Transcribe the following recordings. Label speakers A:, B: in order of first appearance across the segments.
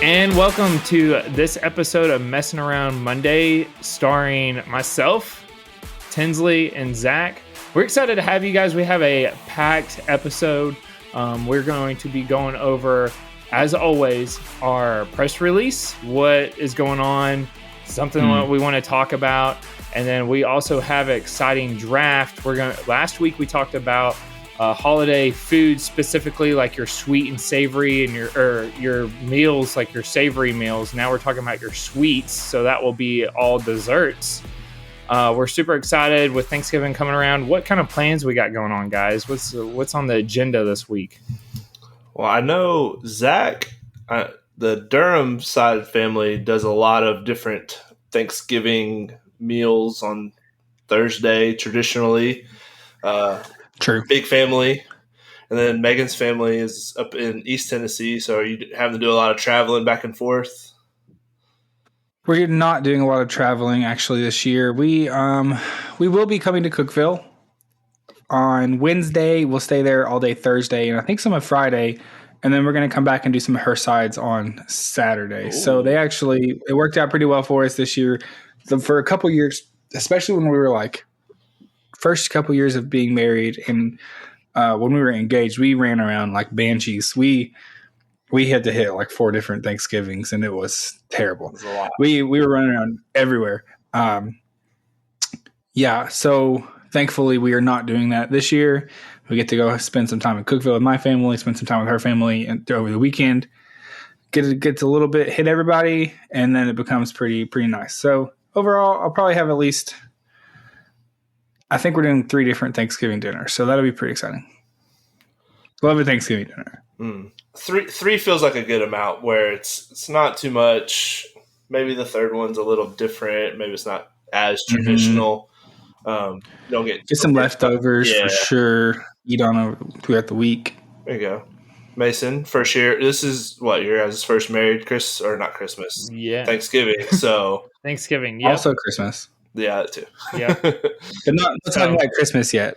A: And welcome to this episode of Messing Around Monday, starring myself, Tinsley, and Zach. We're excited to have you guys. We have a packed episode. We're going to be going over, as always, our press release, what is going on, something we want to talk about, and then we also have an exciting draft. Last week we talked about holiday food, specifically like your sweet and savory, and your meals, like your savory meals. Now we're talking about your sweets, so that will be all desserts. We're super excited with Thanksgiving coming around. What kind of plans we got going on, guys? What's on the agenda this week?
B: Well, I know Zach, the Durham side family, does a lot of different Thanksgiving meals on Thursday traditionally.
C: True.
B: Big family. And then Megan's family is up in East Tennessee. So are you having to do a lot of traveling back and forth?
C: We're not doing a lot of traveling actually this year. We will be coming to Cookeville on Wednesday. We'll stay there all day Thursday, and I think some of Friday. And then we're going to come back and do some of her sides on Saturday. Ooh. So it worked out pretty well for us this year. So for a couple years, especially when we were like first couple years of being married, and when we were engaged, we ran around like banshees. We had to hit like 4 different Thanksgivings, and it was terrible. It was a lot. We were running around everywhere. So thankfully we are not doing that this year. We get to go spend some time in Cookeville with my family, spend some time with her family, and over the weekend gets a little bit, hit everybody, and then it becomes pretty nice. So overall, I'll probably have at least, I think we're doing 3 different Thanksgiving dinners, so that'll be pretty exciting. Love a Thanksgiving dinner.
B: 3 feels like a good amount where it's not too much. Maybe the third one's a little different. Maybe it's not as traditional. Don't get
C: some leftovers for sure. Eat on throughout the week.
B: There you go. Mason, first year. This is what, your guys' first married not Christmas.
A: Yeah.
B: Thanksgiving. So
A: Thanksgiving, yeah.
C: Also Christmas.
B: Yeah, that too.
A: Yeah.
C: But not talking about Christmas yet.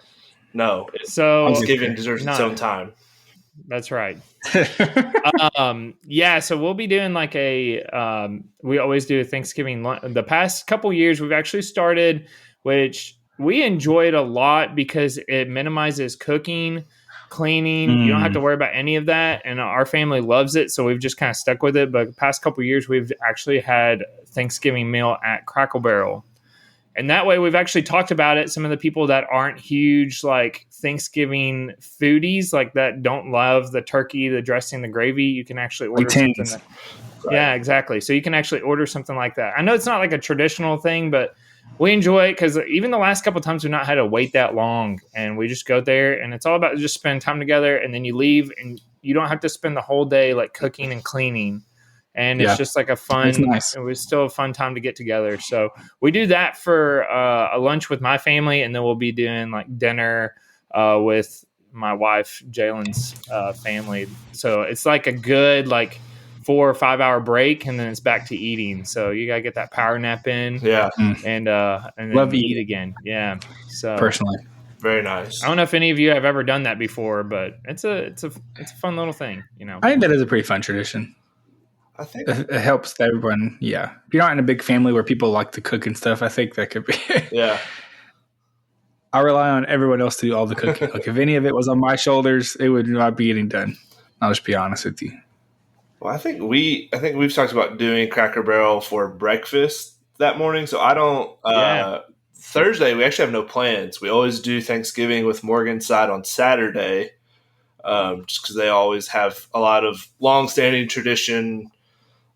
B: No.
A: So
B: Thanksgiving deserves its own time.
A: That's right. So we'll be doing like we always do a Thanksgiving lunch. The past couple years we've actually started, which we enjoyed a lot because it minimizes cooking, cleaning. You don't have to worry about any of that, and our family loves it, so we've just kind of stuck with it. But the past couple years we've actually had Thanksgiving meal at Crackle Barrel. And that way we've actually talked about it. Some of the people that aren't huge like Thanksgiving foodies, like that don't love the turkey, the dressing, the gravy, you can actually order something. Yeah, exactly. So you can actually order something like that. I know it's not like a traditional thing, but we enjoy it because even the last couple of times we've not had to wait that long, and we just go there, and it's all about just spending time together, and then you leave and you don't have to spend the whole day like cooking and cleaning. And it's just like a fun, nice. It was still a fun time to get together. So we do that for a lunch with my family, and then we'll be doing like dinner with my wife, Jalen's family. So it's like a good like 4 or 5 hour break, and then it's back to eating. So you gotta get that power nap in, and then love eat again. Yeah. So
C: personally,
B: very nice.
A: I don't know if any of you have ever done that before, but it's a fun little thing, you know.
C: I think that is a pretty fun tradition.
B: I think
C: it helps everyone. Yeah. If you're not in a big family where people like to cook and stuff, I think that could be.
B: Yeah.
C: I rely on everyone else to do all the cooking. Like if any of it was on my shoulders, it would not be getting done. I'll just be honest with you.
B: Well, I think we've talked about doing Cracker Barrel for breakfast that morning. So I don't, Thursday, we actually have no plans. We always do Thanksgiving with Morgan's side on Saturday. Just because they always have a lot of long-standing tradition.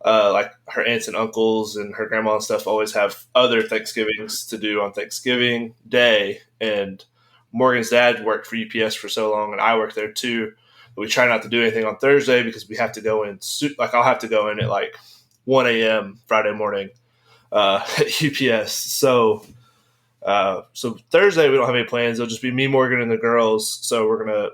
B: Like her aunts and uncles and her grandma and stuff always have other Thanksgivings to do on Thanksgiving Day. And Morgan's dad worked for UPS for so long, and I work there too. But we try not to do anything on Thursday because we have to go in. Like I'll have to go in at like 1 a.m. Friday morning at UPS. So Thursday we don't have any plans. It'll just be me, Morgan, and the girls. So we're gonna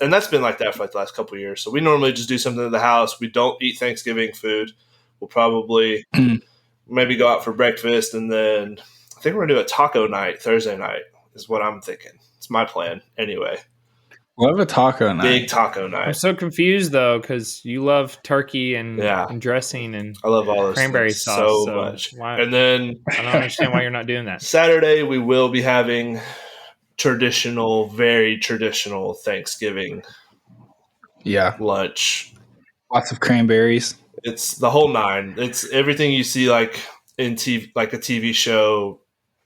B: and that's been like that for like the last couple of years. So we normally just do something at the house. We don't eat Thanksgiving food. We'll probably maybe go out for breakfast, and then I think we're gonna do a taco night Thursday night. Is what I'm thinking. It's my plan anyway.
C: Love a taco night.
B: Big taco
A: I'm
B: night.
A: so confused though because you love turkey and dressing and
B: I love all those
A: cranberry
B: things
A: sauce
B: so much.
A: Why,
B: And then
A: I don't understand why you're not doing that.
B: Saturday we will be having very traditional Thanksgiving lunch.
C: Lots of cranberries.
B: It's the whole nine. It's everything you see like in TV, like a TV show,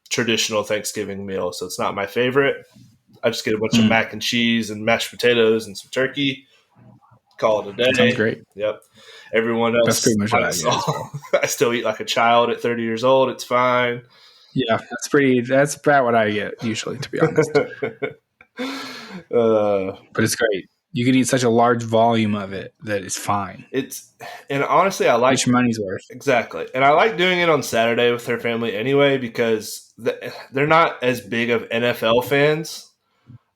B: traditional Thanksgiving meal. So it's not my favorite. I just get a bunch of mac and cheese and mashed potatoes and some turkey. Call it a day.
C: Sounds great.
B: Yep. Everyone else.
C: That's pretty much what I do.
B: I still eat like a child at 30 years old. It's fine.
C: Yeah, that's about what I get usually, to be honest. But it's great. You can eat such a large volume of it that it's fine.
B: And honestly, I like
C: get your money's worth.
B: Exactly. And I like doing it on Saturday with her family anyway because they're not as big of NFL fans.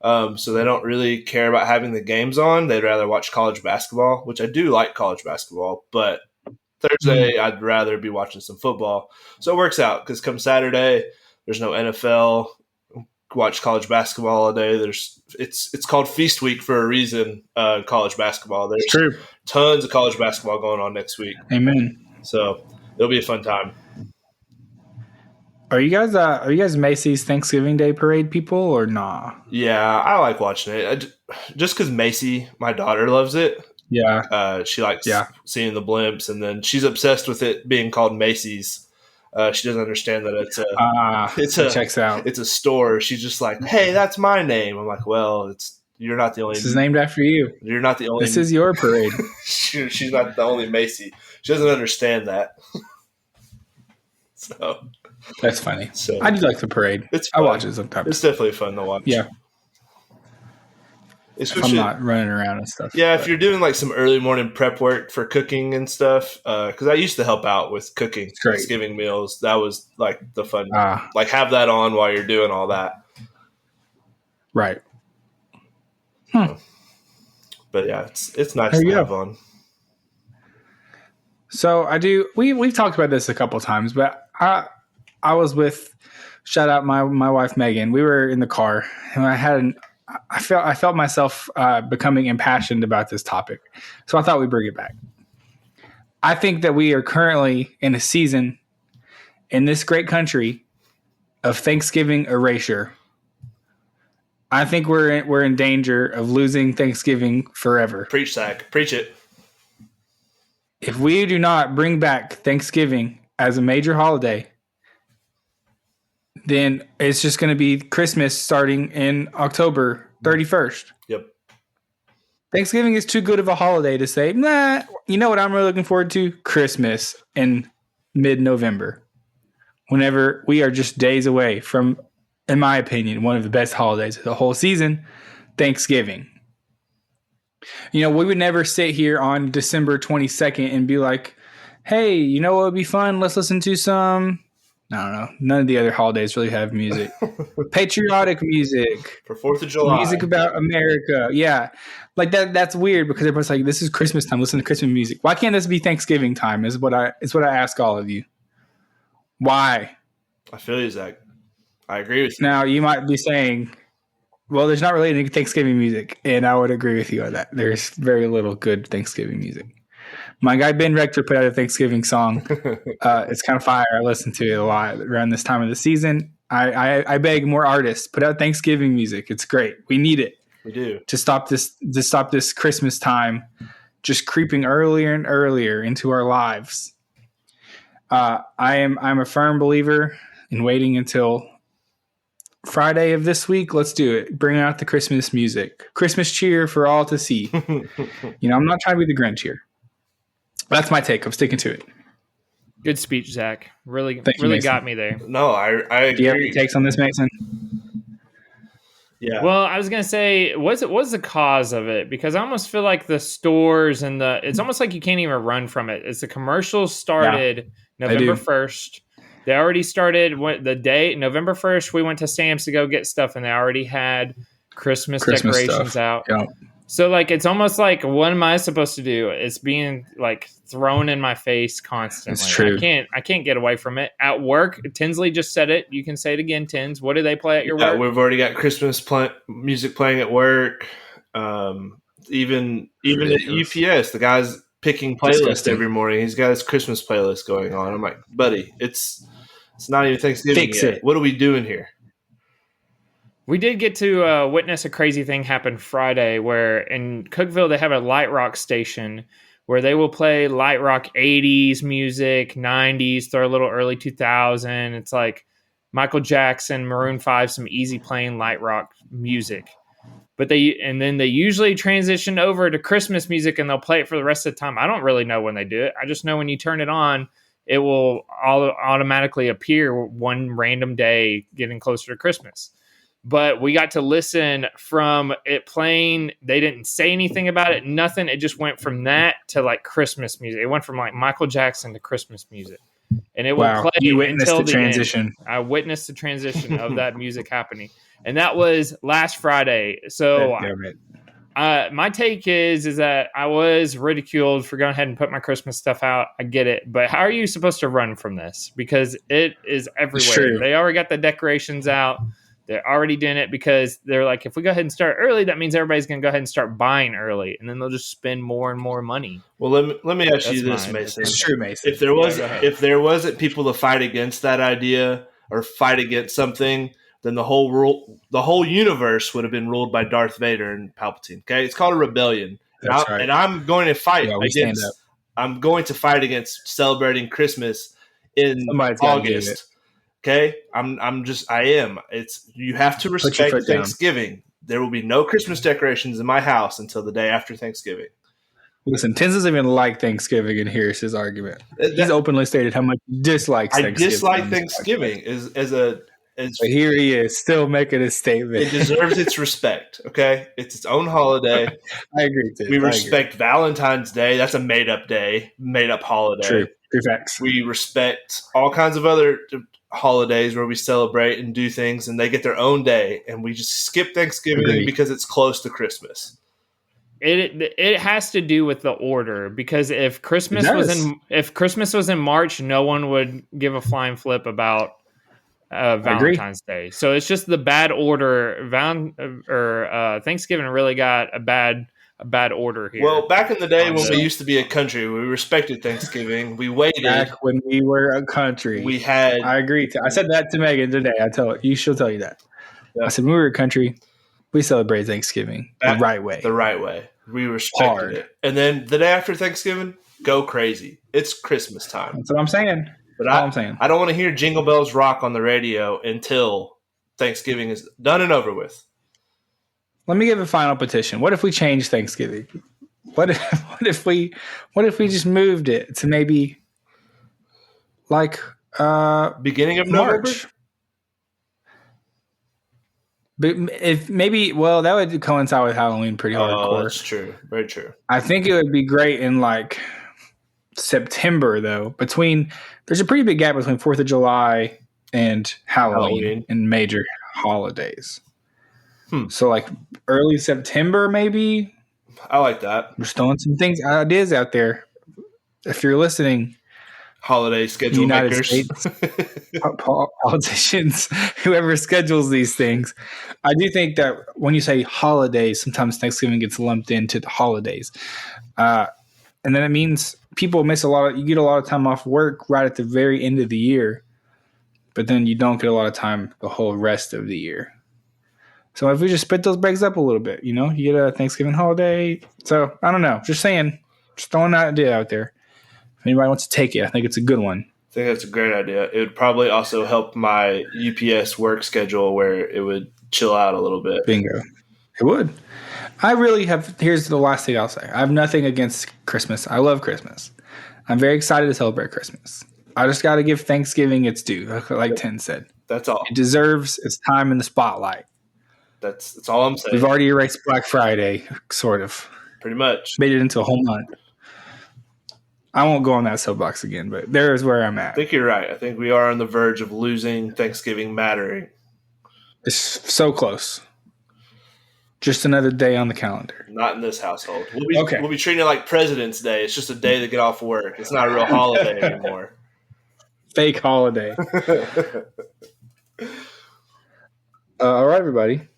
B: So they don't really care about having the games on. They'd rather watch college basketball, which I do like college basketball, but Thursday I'd rather be watching some football. So it works out because come Saturday, there's no NFL. Watch college basketball all day. It's called Feast Week for a reason. College basketball. There's tons of college basketball going on next week.
C: Amen.
B: So it'll be a fun time.
C: Are you guys Macy's Thanksgiving Day parade people or nah?
B: Yeah, I like watching it. Just because Macy, my daughter, loves it.
C: Yeah.
B: She likes seeing the blimps, and then she's obsessed with it being called Macy's. She doesn't understand that
C: checks out.
B: It's a store. She's just like, hey, that's my name. I'm like, well, you're not the only.
C: This is named after you.
B: You're not the only.
C: This is your parade.
B: She's not the only Macy. She doesn't understand that. So
C: that's funny.
B: So
C: I do like the parade. I watch it sometimes.
B: It's definitely fun to watch.
C: Yeah.
B: Especially,
C: I'm not running around and stuff.
B: Yeah, if you're doing like some early morning prep work for cooking and stuff, because I used to help out with cooking Thanksgiving meals. That was like the fun. Like have that on while you're doing all that.
C: Right.
B: But yeah, it's nice to have on.
C: So I do. We've talked about this a couple times, but I was with, shout out my wife Megan. We were in the car, and I felt myself becoming impassioned about this topic, so I thought we'd bring it back. I think that we are currently in a season in this great country of Thanksgiving erasure. I think we're in danger of losing Thanksgiving forever.
B: Preach, Zach. Preach it.
C: If we do not bring back Thanksgiving as a major holiday, then it's just going to be Christmas starting in October 31st.
B: Yep.
C: Thanksgiving is too good of a holiday to say, nah, you know what I'm really looking forward to? Christmas in mid-November. Whenever we are just days away from, in my opinion, one of the best holidays of the whole season, Thanksgiving. You know, we would never sit here on December 22nd and be like, hey, you know what would be fun? Let's listen to some, I don't know. None of the other holidays really have music. Patriotic music.
B: For 4th of July.
C: Music about America. Yeah. Like that's weird because everyone's like, this is Christmas time. Listen to Christmas music. Why can't this be Thanksgiving time is what I ask all of you. Why?
B: I feel you, Zach. I agree with you.
C: Now, you might be saying, well, there's not really any Thanksgiving music. And I would agree with you on that. There's very little good Thanksgiving music. My guy Ben Rector put out a Thanksgiving song. It's kind of fire. I listen to it a lot around this time of the season. I beg more artists, put out Thanksgiving music. It's great. We need it.
B: We do.
C: To stop this Christmas time just creeping earlier and earlier into our lives. I'm a firm believer in waiting until Friday of this week. Let's do it. Bring out the Christmas music. Christmas cheer for all to see. You know, I'm not trying to be the Grinch here. That's my take. I'm sticking to it.
A: Good speech, Zach. Really
C: Mason.
A: Got me there.
B: No, I agree.
C: Do you have any takes on this, Mason?
B: Yeah.
A: Well, I was gonna say, what's the cause of it? Because I almost feel like the stores and it's almost like you can't even run from it. It's the commercials started November 1st. They already started the day November 1st. We went to Sam's to go get stuff, and they already had Christmas decorations
C: stuff
A: out.
C: Yeah.
A: So like it's almost like what am I supposed to do? It's being like thrown in my face constantly.
C: It's true.
A: I can't get away from it. At work, Tinsley just said it. You can say it again, Tins. What do they play at your work?
B: We've already got Christmas music playing at work. Even at UPS, the guy's picking playlists every morning. He's got his Christmas playlist going on. I'm like, buddy, it's not even Thanksgiving yet. What are we doing here?
A: We did get to witness a crazy thing happen Friday where in Cookeville they have a light rock station where they will play light rock 80s music, 90s, throw a little early 2000. It's like Michael Jackson, Maroon 5, some easy playing light rock music. But they usually transition over to Christmas music and they'll play it for the rest of the time. I don't really know when they do it. I just know when you turn it on, it will automatically appear one random day getting closer to Christmas. But we got to listen from it playing. They didn't say anything about it, nothing. It just went from that to like Christmas music. It went from like Michael Jackson to Christmas music. And it will play
C: you witnessed
A: until
C: the transition.
A: End. I witnessed the transition of that music happening. And that was last Friday. So my take is that I was ridiculed for going ahead and put my Christmas stuff out. I get it. But how are you supposed to run from this? Because it is everywhere. They already got the decorations out. They're already doing it because they're like, if we go ahead and start early, that means everybody's going to go ahead and start buying early, and then they'll just spend more and more money.
B: Well, let me ask you this, Mason.
C: It's true, Mason.
B: If there wasn't people to fight against that idea or fight against something, then the whole universe would have been ruled by Darth Vader and Palpatine. Okay, it's called a rebellion, and I'm going to fight against. I'm going to fight against celebrating Christmas in August. Okay, I am. You have to respect Thanksgiving. Down. There will be no Christmas decorations in my house until the day after Thanksgiving.
C: Listen, Tins doesn't even like Thanksgiving, and here's his argument. He's openly stated how much he dislikes Thanksgiving.
B: I dislike Thanksgiving
C: but here he is, still making a statement.
B: It deserves its respect, okay? It's its own holiday.
C: I agree, Tim.
B: We respect Valentine's Day. That's a made-up day, made-up holiday.
C: True facts.
B: We respect all kinds of other holidays where we celebrate and do things, and they get their own day, and we just skip Thanksgiving because it's close to Christmas.
A: It has to do with the order, because if Christmas was in March, no one would give a flying flip about Valentine's Day. So it's just the bad order. Thanksgiving really got a bad order here.
B: Well, back in the day when we used to be a country, we respected Thanksgiving. We waited.
C: Back when we were a country, I agree. I said that to Megan today. She'll tell you that. Yep. I said when we were a country, we celebrate Thanksgiving the right way.
B: The right way. We respected it. And then the day after Thanksgiving, go crazy. It's Christmas time.
C: That's what I'm saying.
B: But I don't want to hear Jingle Bells Rock on the radio until Thanksgiving is done and over with.
C: Let me give a final petition. What if we change Thanksgiving? What if we just moved it to maybe like
B: beginning of March?
C: But that would coincide with Halloween pretty hardcore.
B: That's true. Very true.
C: I think it would be great in like September though. There's a pretty big gap between 4th of July and Halloween. And major holidays. So like early September, maybe.
B: I like that.
C: We're throwing some ideas out there. If you're listening,
B: holiday schedule
C: United
B: makers,
C: States, politicians, whoever schedules these things. I do think that when you say holidays, sometimes Thanksgiving gets lumped into the holidays, and then it means people miss you get a lot of time off work right at the very end of the year, but then you don't get a lot of time the whole rest of the year. So if we just split those breaks up a little bit, you get a Thanksgiving holiday. So I don't know. Just saying, just throwing that idea out there. If anybody wants to take it, I think it's a good one.
B: I think that's a great idea. It would probably also help my UPS work schedule where it would chill out a little bit.
C: Bingo. It would. I really have. Here's the last thing I'll say. I have nothing against Christmas. I love Christmas. I'm very excited to celebrate Christmas. I just got to give Thanksgiving its due, like Tim said.
B: That's all.
C: It deserves its time in the spotlight.
B: That's all I'm saying.
C: We've already erased Black Friday, sort of.
B: Pretty much.
C: Made it into a whole month. I won't go on that soapbox again, but there is where I'm at.
B: I think you're right. I think we are on the verge of losing Thanksgiving mattering.
C: It's so close. Just another day on the calendar.
B: Not in this household. We'll be treating it like President's Day. It's just a day to get off work. It's not a real holiday anymore.
C: Fake holiday. All right, everybody.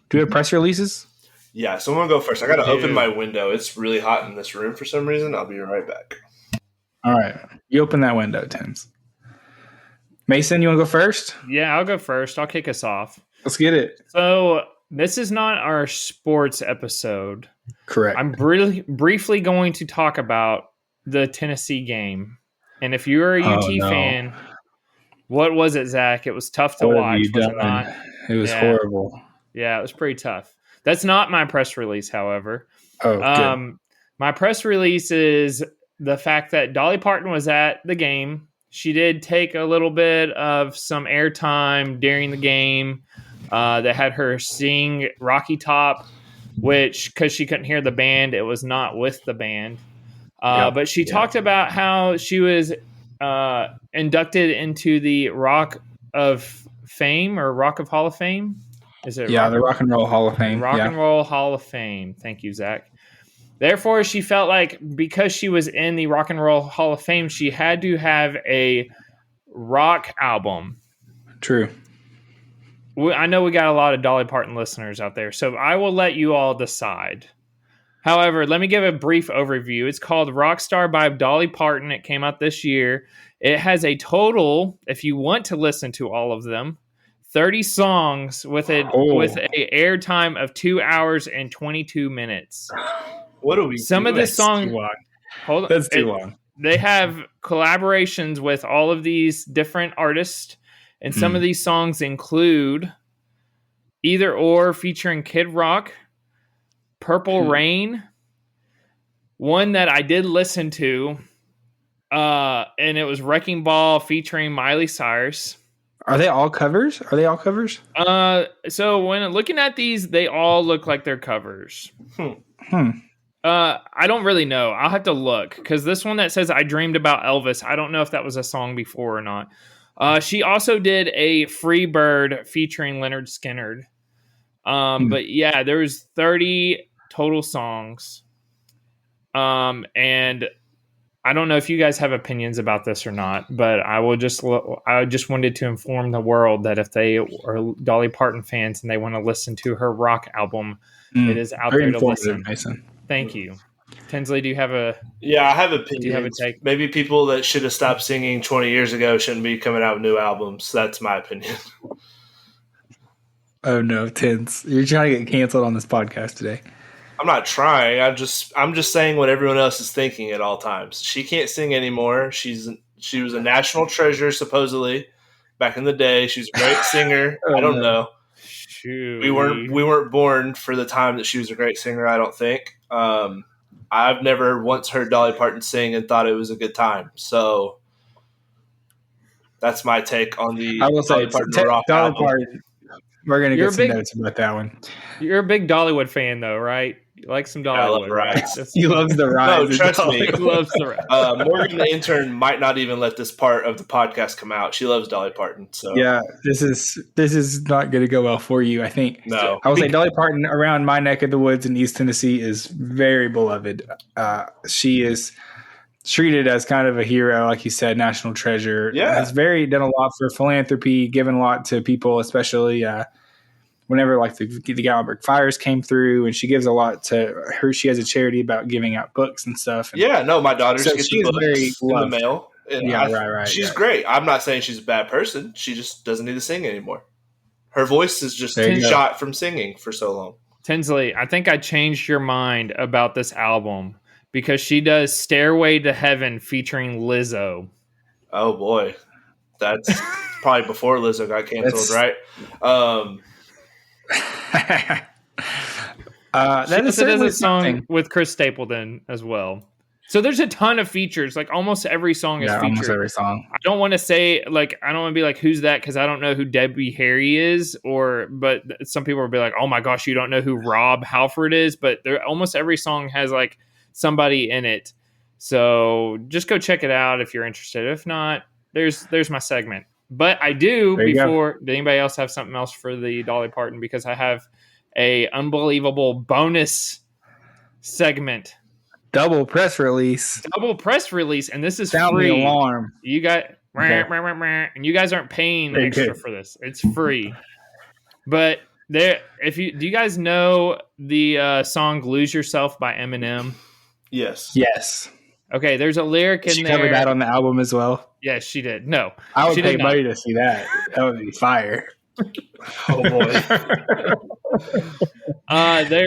C: Do we have press releases?
B: Yeah, so I'm going to go first. I got to open my window. It's really hot in this room for some reason. I'll be right back.
C: All right. You open that window, Tims. Mason, you want to go first?
A: Yeah, I'll go first. I'll kick us off.
C: Let's get it.
A: So this is not our sports episode.
C: Correct.
A: I'm briefly going to talk about the Tennessee game. And if you're a UT fan, what was it, Zach? It was tough to watch, was it not?
C: It was horrible.
A: Yeah, it was pretty tough. That's not my press release, however.
C: Oh, good.
A: My press release is the fact that Dolly Parton was at the game. She did take a little bit of some airtime during the game. They had her sing Rocky Top, which, because she couldn't hear the band, it was not with the band. But she talked about how she was inducted into the Rock of Fame or Rock of Hall of Fame. Is it?
C: Yeah, the Rock and Roll Hall of Fame.
A: Rock and Roll Hall of Fame. Thank you, Zach. Therefore, she felt like because she was in the Rock and Roll Hall of Fame, she had to have a rock album.
C: True.
A: I know we got a lot of Dolly Parton listeners out there, so I will let you all decide. However, let me give a brief overview. It's called Rockstar by Dolly Parton. It came out this year. It has a total, if you want to listen to all of them, 30 songs with a airtime of 2 hours and 22 minutes.
B: What do we
A: Some of this song, hold on,
C: that's too long.
A: They have collaborations with all of these different artists, and some of these songs include Either Or featuring Kid Rock, Purple Rain, one that I did listen to, and it was Wrecking Ball featuring Miley Cyrus.
C: Are they all covers?
A: So when looking at these, they all look like they're covers. I don't really know. I'll have to look, because this one that says I Dreamed About Elvis, I don't know if that was a song before or not. She also did a Free Bird featuring Leonard Skinner. But yeah, there was 30 total songs. And I don't know if you guys have opinions about this or not, but I just wanted to inform the world that if they are Dolly Parton fans and they want to listen to her rock album, it is out there to listen.
C: Mason.
A: Thank you. Tinsley, do you have a...
B: Yeah, I have opinions.
A: Do you have a take?
B: Maybe people that should have stopped singing 20 years ago shouldn't be coming out with new albums. That's my opinion.
C: Oh no, Tins. You're trying to get canceled on this podcast today.
B: I'm not trying. I'm just saying what everyone else is thinking at all times. She can't sing anymore. She was a national treasure, supposedly, back in the day. She was a great singer. I don't know.
A: Shoot.
B: We weren't born for the time that she was a great singer, I don't think. I've never once heard Dolly Parton sing and thought it was a good time. So that's my take on the
C: I will say,
B: Dolly
C: Parton. We're going to get some notes about that one.
A: You're a big Dollywood fan, though, right? You like some Dollywood, right?
C: He loves the ride.
B: No, trust me.
A: He loves the ride.
B: Morgan, the intern, might not even let this part of the podcast come out. She loves Dolly Parton. So
C: yeah, this is not going to go well for you, I think.
B: No.
C: I will say Dolly Parton around my neck of the woods in East Tennessee is very beloved. She is treated as kind of a hero, like you said, national treasure.
B: Yeah.
C: Has done a lot for philanthropy, given a lot to people, especially whenever like the Gallenberg fires came through, and she gives a lot to her. She has a charity about giving out books and stuff. And
B: yeah, no, my daughter's
C: so
B: gets the books in the mail. And
C: right.
B: She's great. I'm not saying she's a bad person. She just doesn't need to sing anymore. Her voice is just shot from singing for so long.
A: Tinsley, I think I changed your mind about this album because she does Stairway to Heaven featuring Lizzo.
B: Oh, boy. That's probably before Lizzo got canceled, right?
A: That is a song with Chris Stapleton as well. So there's a ton of features. Like almost every song is featured.
C: Almost every song.
A: I don't want to say I don't want to be like, who's that? Because I don't know who Debbie Harry is, but some people will be like, oh my gosh, you don't know who Rob Halford is. But almost every song has like somebody in it. So just go check it out if you're interested. If not, there's my segment. But I do, did anybody else have something else for the Dolly Parton? Because I have a unbelievable bonus segment.
C: Double press release.
A: And this is
C: Sound
A: free.
C: the alarm.
A: You got
C: Okay.
A: and you guys aren't paying
C: Okay,
A: extra
C: good.
A: for this. It's free. But do you guys know the song "Lose Yourself" by Eminem?
B: Yes.
A: Okay, there's a lyric in
C: She
A: there.
C: covered that on the album as well.
A: Yes, she did. No,
C: I would
A: she
C: pay
A: did not.
C: money to see that. That would be fire.
B: Oh boy.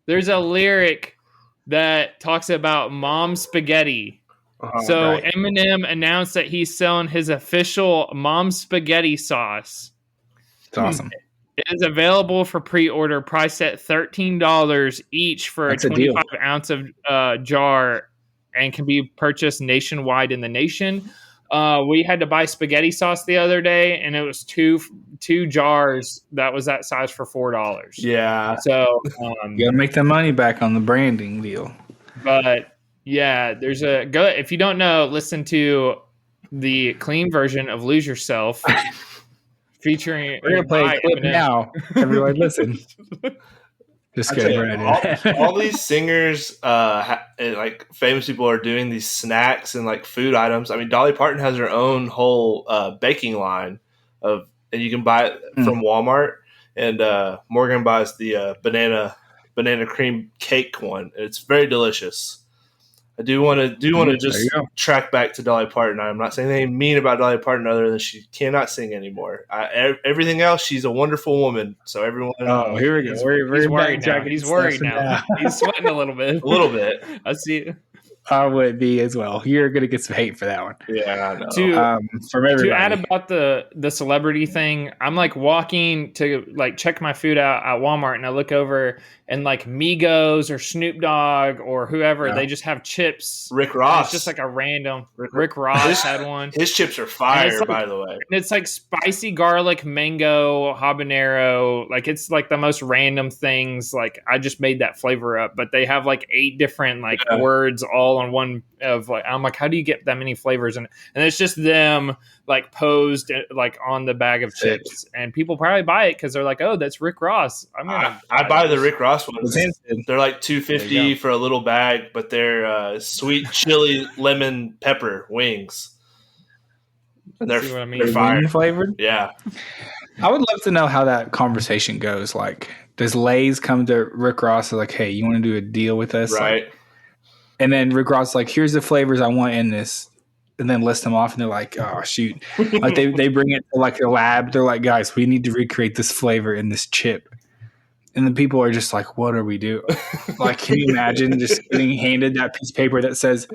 A: There's a lyric that talks about mom spaghetti. So
C: right.
A: Eminem announced that he's selling his official mom spaghetti sauce.
C: It's awesome.
A: It is available for pre-order, priced at $13 each for
C: That's
A: a
C: a deal.
A: 25-ounce of jar, and can be purchased nationwide in the nation. We had to buy spaghetti sauce the other day, and it was two jars that was that size for $4.
B: Yeah.
A: So
C: You gotta make the money back on the branding deal.
A: but yeah, there's if you don't know, listen to the clean version of "Lose Yourself." Featuring
C: We're gonna play a clip
A: Eminem.
C: now. Everyone, listen. Just kidding.
B: All these singers, like famous people, are doing these snacks and like food items. I mean, Dolly Parton has her own whole baking line and you can buy it from Walmart. And Morgan buys the banana cream cake one. It's very delicious. I do want to just track back to Dolly Parton. I'm not saying anything mean about Dolly Parton other than she cannot sing anymore. Everything else, she's a wonderful woman. So everyone.
C: Oh, here we go.
A: He's worried now. He's worried now. He's sweating a little bit.
B: A little bit.
A: I see.
C: I would be as well. You're gonna get some hate for that one.
B: Yeah, I know.
C: From everybody.
A: To add about the celebrity thing, I'm like walking to like check my food out at Walmart, and I look over and like Migos or Snoop Dogg or whoever, they just have chips.
B: Rick Ross.
A: It's just like a random. Rick Ross had one.
B: His chips are fire, by the way.
A: And it's like spicy garlic, mango, habanero. Like it's like the most random things. Like I just made that flavor up, but they have like 8 different like words all on one of like. I'm like, how do you get that many flavors? And it's just them like posed like on the bag of chips, and people probably buy it because they're like, oh, that's Rick Ross.
B: I buy the Rick Ross ones. They're like $2.50 for a little bag, but they're sweet chili lemon pepper wings. And they're fire
C: flavored.
B: Yeah.
C: I would love to know how that conversation goes. Like, does Lay's come to Rick Ross and like, hey, you want to do a deal with us?
B: Right.
C: Like, and then Rick Ross is like, here's the flavors I want in this. And then list them off, and they're like, "Oh shoot!" Like they bring it to like a lab. They're like, "Guys, we need to recreate this flavor in this chip." And the people are just like, "What are we doing?" Like, can you imagine just getting handed that piece of paper that says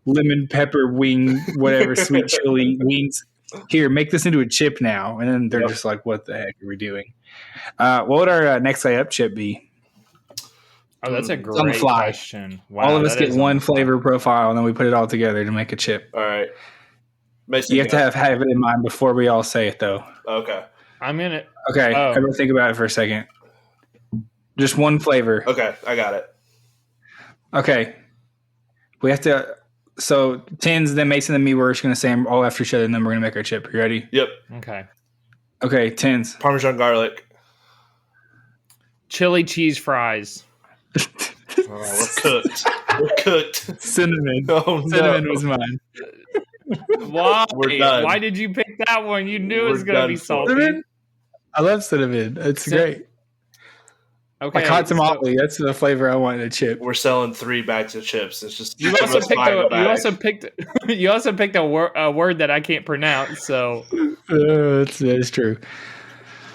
C: lemon pepper wing, whatever, sweet chili wings? Here, make this into a chip now. And then they're just like, "What the heck are we doing?" What would our next day up chip be?
A: Oh, that's a great question.
C: Wow, all of us get one flavor profile, and then we put it all together to make a chip.
B: All right.
C: You have to have it in mind before we all say it, though.
B: Okay.
A: I'm in it.
C: Okay. Everyone think about it for a second. Just one flavor.
B: Okay, I got it.
C: Okay. We have to... So, Tins, then Mason, and me, we're just going to say them all after each other, and then we're going to make our chip. You ready?
B: Yep.
C: Okay, Tins.
B: Parmesan garlic.
A: Chili cheese fries.
B: We're cooked. We're cooked.
C: Cinnamon.
B: Oh,
C: Cinnamon was mine.
A: Why?
B: We're done.
A: Why did you pick that one? You knew it was going to be salty.
C: Cinnamon? I love cinnamon. It's great.
A: Okay.
C: Like hot tamale. That's the flavor I want in a chip.
B: We're selling 3 bags of chips. It's just
A: you also picked a word that I can't pronounce. So
C: that's true.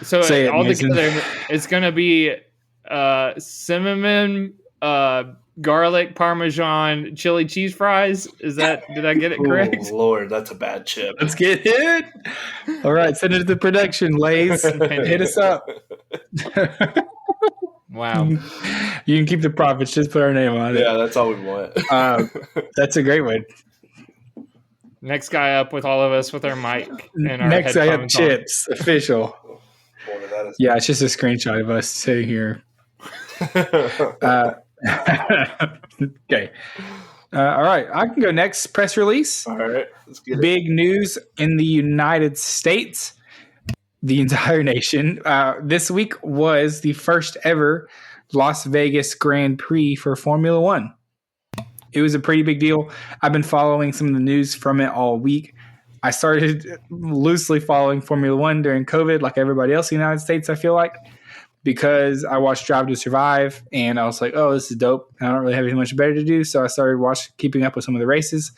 A: So all together, it's going to be cinnamon, garlic, parmesan, chili cheese fries. Did I get it correct?
B: Oh, Lord, that's a bad chip.
C: Let's get it. All right, send it to the production, Lays. Hit us up.
A: Wow.
C: You can keep the profits. Just put our name on it.
B: Yeah, that's all we want.
C: That's a great one.
A: Next guy up with all of us with our mic and our
C: Next I have
A: headphones
C: chips. Official.
B: Boy,
C: yeah, it's just a screenshot of us sitting here. Okay. All right. I can go next. Press release.
B: All right. Let's get it.
C: Big news in the United States. the entire nation. This week was the first ever Las Vegas Grand Prix for Formula One. It was a pretty big deal. I've been following some of the news from it all week. I started loosely following Formula One during COVID, like everybody else in the United States, I feel like, because I watched Drive to Survive, and I was like, oh, this is dope. I don't really have anything much better to do, so I started keeping up with some of the races.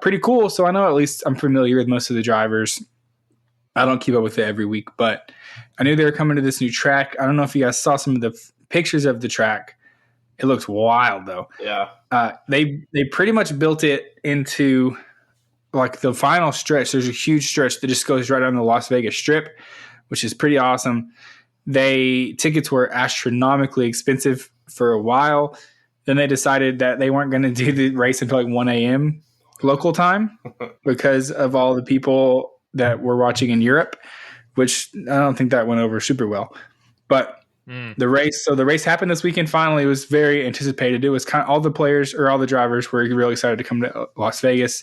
C: Pretty cool, so I know at least I'm familiar with most of the drivers. I don't keep up with it every week, but I knew they were coming to this new track. I don't know if you guys saw some of the pictures of the track. It looks wild, though.
B: Yeah.
C: They pretty much built it into like the final stretch. There's a huge stretch that just goes right on the Las Vegas Strip, which is pretty awesome. Tickets were astronomically expensive for a while. Then they decided that they weren't going to do the race until like 1 a.m. local time because of all the people that were watching in Europe, which I don't think that went over super well. But the race happened this weekend. Finally, it was very anticipated. It was kind of all the players or all the drivers were really excited to come to Las Vegas.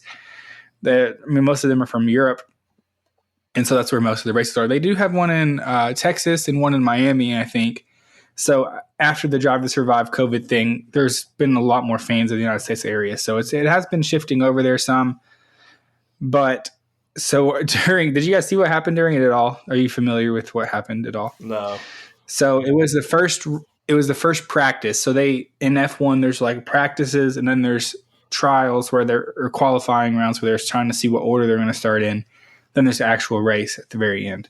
C: Most of them are from Europe, and so that's where most of the races are. They do have one in Texas and one in Miami, I think. So after the Drive to Survive COVID thing, there's been a lot more fans of the United States area. So it has been shifting over there some. But so did you guys see what happened during it at all? Are you familiar with what happened at all?
B: No.
C: So it was the first practice. So in F1, there's like practices and then there's trials or qualifying rounds where they're trying to see what order they're going to start in. Then there's the actual race at the very end.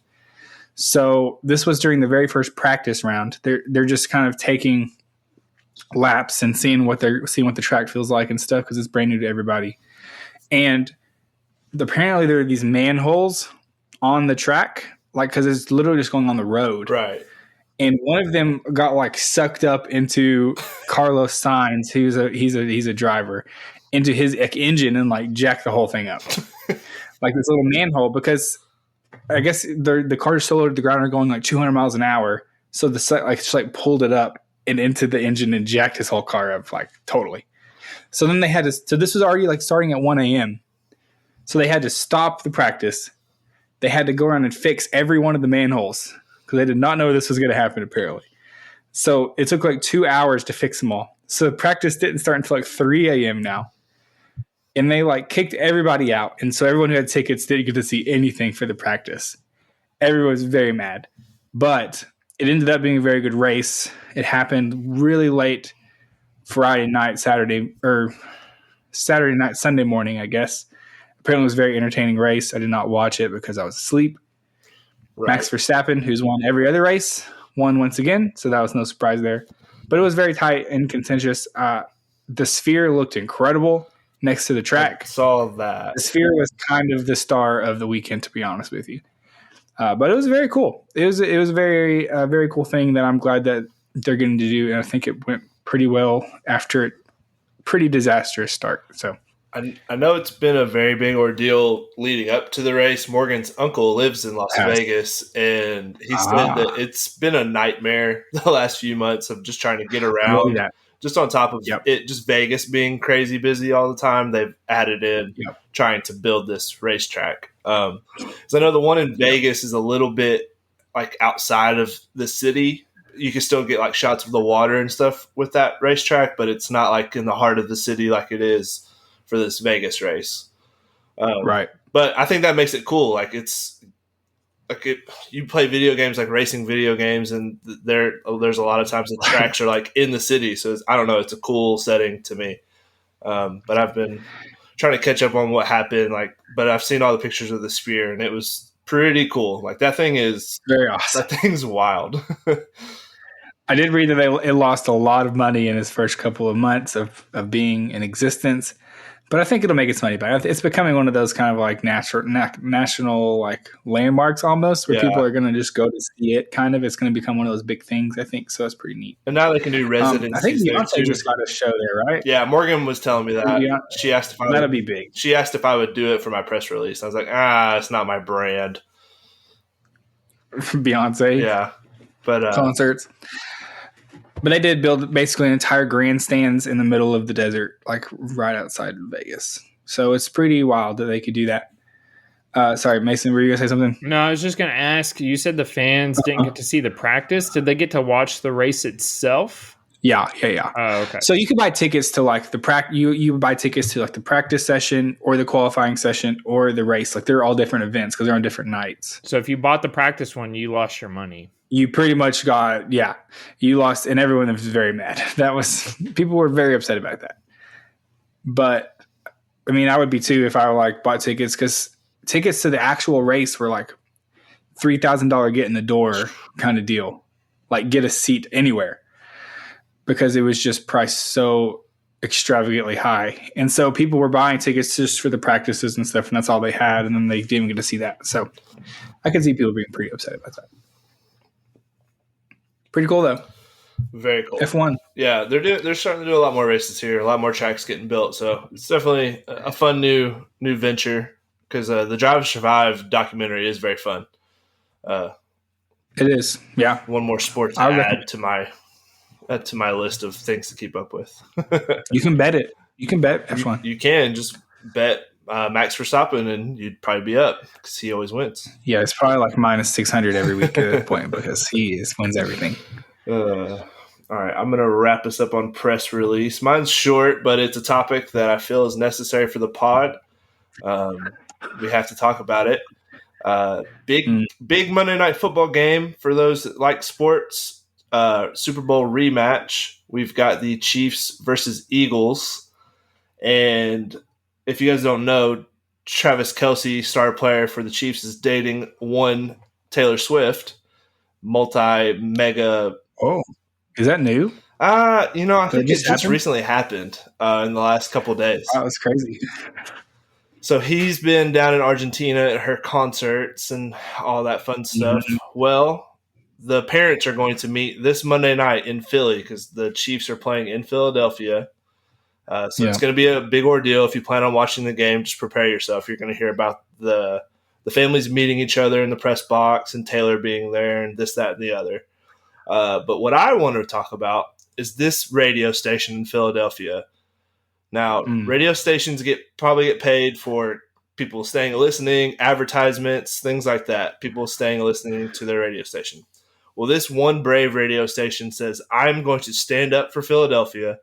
C: So this was during the very first practice round. They're just kind of taking laps and seeing what the track feels like and stuff because it's brand new to everybody. And apparently there are these manholes on the track, like because it's literally just going on the road.
B: Right.
C: And one of them got like sucked up into Carlos Sainz, he's a driver, into his engine and like jacked the whole thing up, like this little manhole. Because I guess the car is so low to the ground are going like 200 miles an hour, so the just like pulled it up and into the engine and jacked his whole car up like totally. So then they had to. So this was already like starting at 1 a.m. So they had to stop the practice. They had to go around and fix every one of the manholes, because they did not know this was going to happen, apparently. So it took like 2 hours to fix them all. So practice didn't start until like 3 a.m. now. And they like kicked everybody out. And so everyone who had tickets didn't get to see anything for the practice. Everyone was very mad. But it ended up being a very good race. It happened really late Friday night, Sunday morning, I guess. Apparently it was a very entertaining race. I did not watch it because I was asleep. Right. Max Verstappen, who's won every other race, won once again, so that was no surprise there. But it was very tight and contentious. The Sphere looked incredible next to the track.
B: I saw that.
C: The Sphere was kind of the star of the weekend, to be honest with you. But it was very cool. It was a very cool thing that I'm glad that they're getting to do, and I think it went pretty well after a pretty disastrous start. So.
B: I know it's been a very big ordeal leading up to the race. Morgan's uncle lives in Las Vegas, and he said that it's been a nightmare the last few months of just trying to get around. Just on top of it, just Vegas being crazy busy all the time, they've added in trying to build this racetrack. So I know the one in Vegas is a little bit like outside of the city. You can still get like shots of the water and stuff with that racetrack, but it's not like in the heart of the city like it is for this Vegas race.
C: Right.
B: But I think that makes it cool. Like it's like you play video games, like racing video games, and there's a lot of times the tracks are like in the city. So I don't know. It's a cool setting to me. But I've been trying to catch up on what happened. But I've seen all the pictures of the Sphere, and it was pretty cool. Like that thing is
C: very awesome.
B: That thing's wild.
C: I did read that it lost a lot of money in its first couple of months of being in existence. But I think it'll make its money back. It's becoming one of those kind of like national like landmarks almost, where people are going to just go to see it. Kind of, it's going to become one of those big things. I think so. It's pretty neat.
B: And now they can do residencies.
C: I think Beyonce just got a show there, right?
B: Yeah, Morgan was telling me that. She asked if
C: that'll be big.
B: She asked if I would do it for my press release. I was like, it's not my brand.
C: Beyonce,
B: yeah, but
C: concerts. But they did build basically an entire grandstands in the middle of the desert, like right outside of Vegas. So it's pretty wild that they could do that. Sorry, Mason, were you going to say something?
A: No, I was just going to ask. You said the fans didn't get to see the practice. Did they get to watch the race itself?
C: Yeah.
A: Oh, okay.
C: So you could buy tickets to like the you buy tickets to like the practice session or the qualifying session or the race. Like they're all different events because they're on different nights.
A: So if you bought the practice one, you lost your money.
C: You pretty much got, you lost, and everyone was very mad. People were very upset about that. But I mean, I would be too if I like bought tickets, because tickets to the actual race were like $3,000 get in the door kind of deal, like get a seat anywhere, because it was just priced so extravagantly high. And so people were buying tickets just for the practices and stuff, and that's all they had, and then they didn't even get to see that. So I could see people being pretty upset about that. Pretty cool though.
B: Very cool.
C: F1.
B: Yeah, they're starting to do a lot more races here. A lot more tracks getting built, so it's definitely a fun new venture, because the Drive to Survive documentary is very fun.
C: It is, yeah.
B: One more sport to add to my list of things to keep up with.
C: You can bet it. You can bet F1.
B: You can just bet Max Verstappen, and you'd probably be up because he always wins.
C: Yeah, it's probably like minus 600 every week at that point, because he wins everything.
B: All right, I'm going to wrap us up on press release. Mine's short, but it's a topic that I feel is necessary for the pod. We have to talk about it. Big Monday Night Football game for those that like sports. Super Bowl rematch. We've got the Chiefs versus Eagles. And if you guys don't know, Travis Kelce, star player for the Chiefs, is dating one Taylor Swift, multi-mega.
C: Oh, is that new?
B: I think it just recently happened in the last couple of days.
C: That was crazy.
B: So he's been down in Argentina at her concerts and all that fun stuff. Mm-hmm. Well, the parents are going to meet this Monday night in Philly, because the Chiefs are playing in Philadelphia. It's going to be a big ordeal. If you plan on watching the game, just prepare yourself. You're going to hear about the families meeting each other in the press box, and Taylor being there, and this, that, and the other. But what I want to talk about is this radio station in Philadelphia. Now, radio stations probably get paid for people staying and listening, advertisements, things like that. People staying and listening to their radio station. Well, this one brave radio station says, I'm going to stand up for Philadelphia,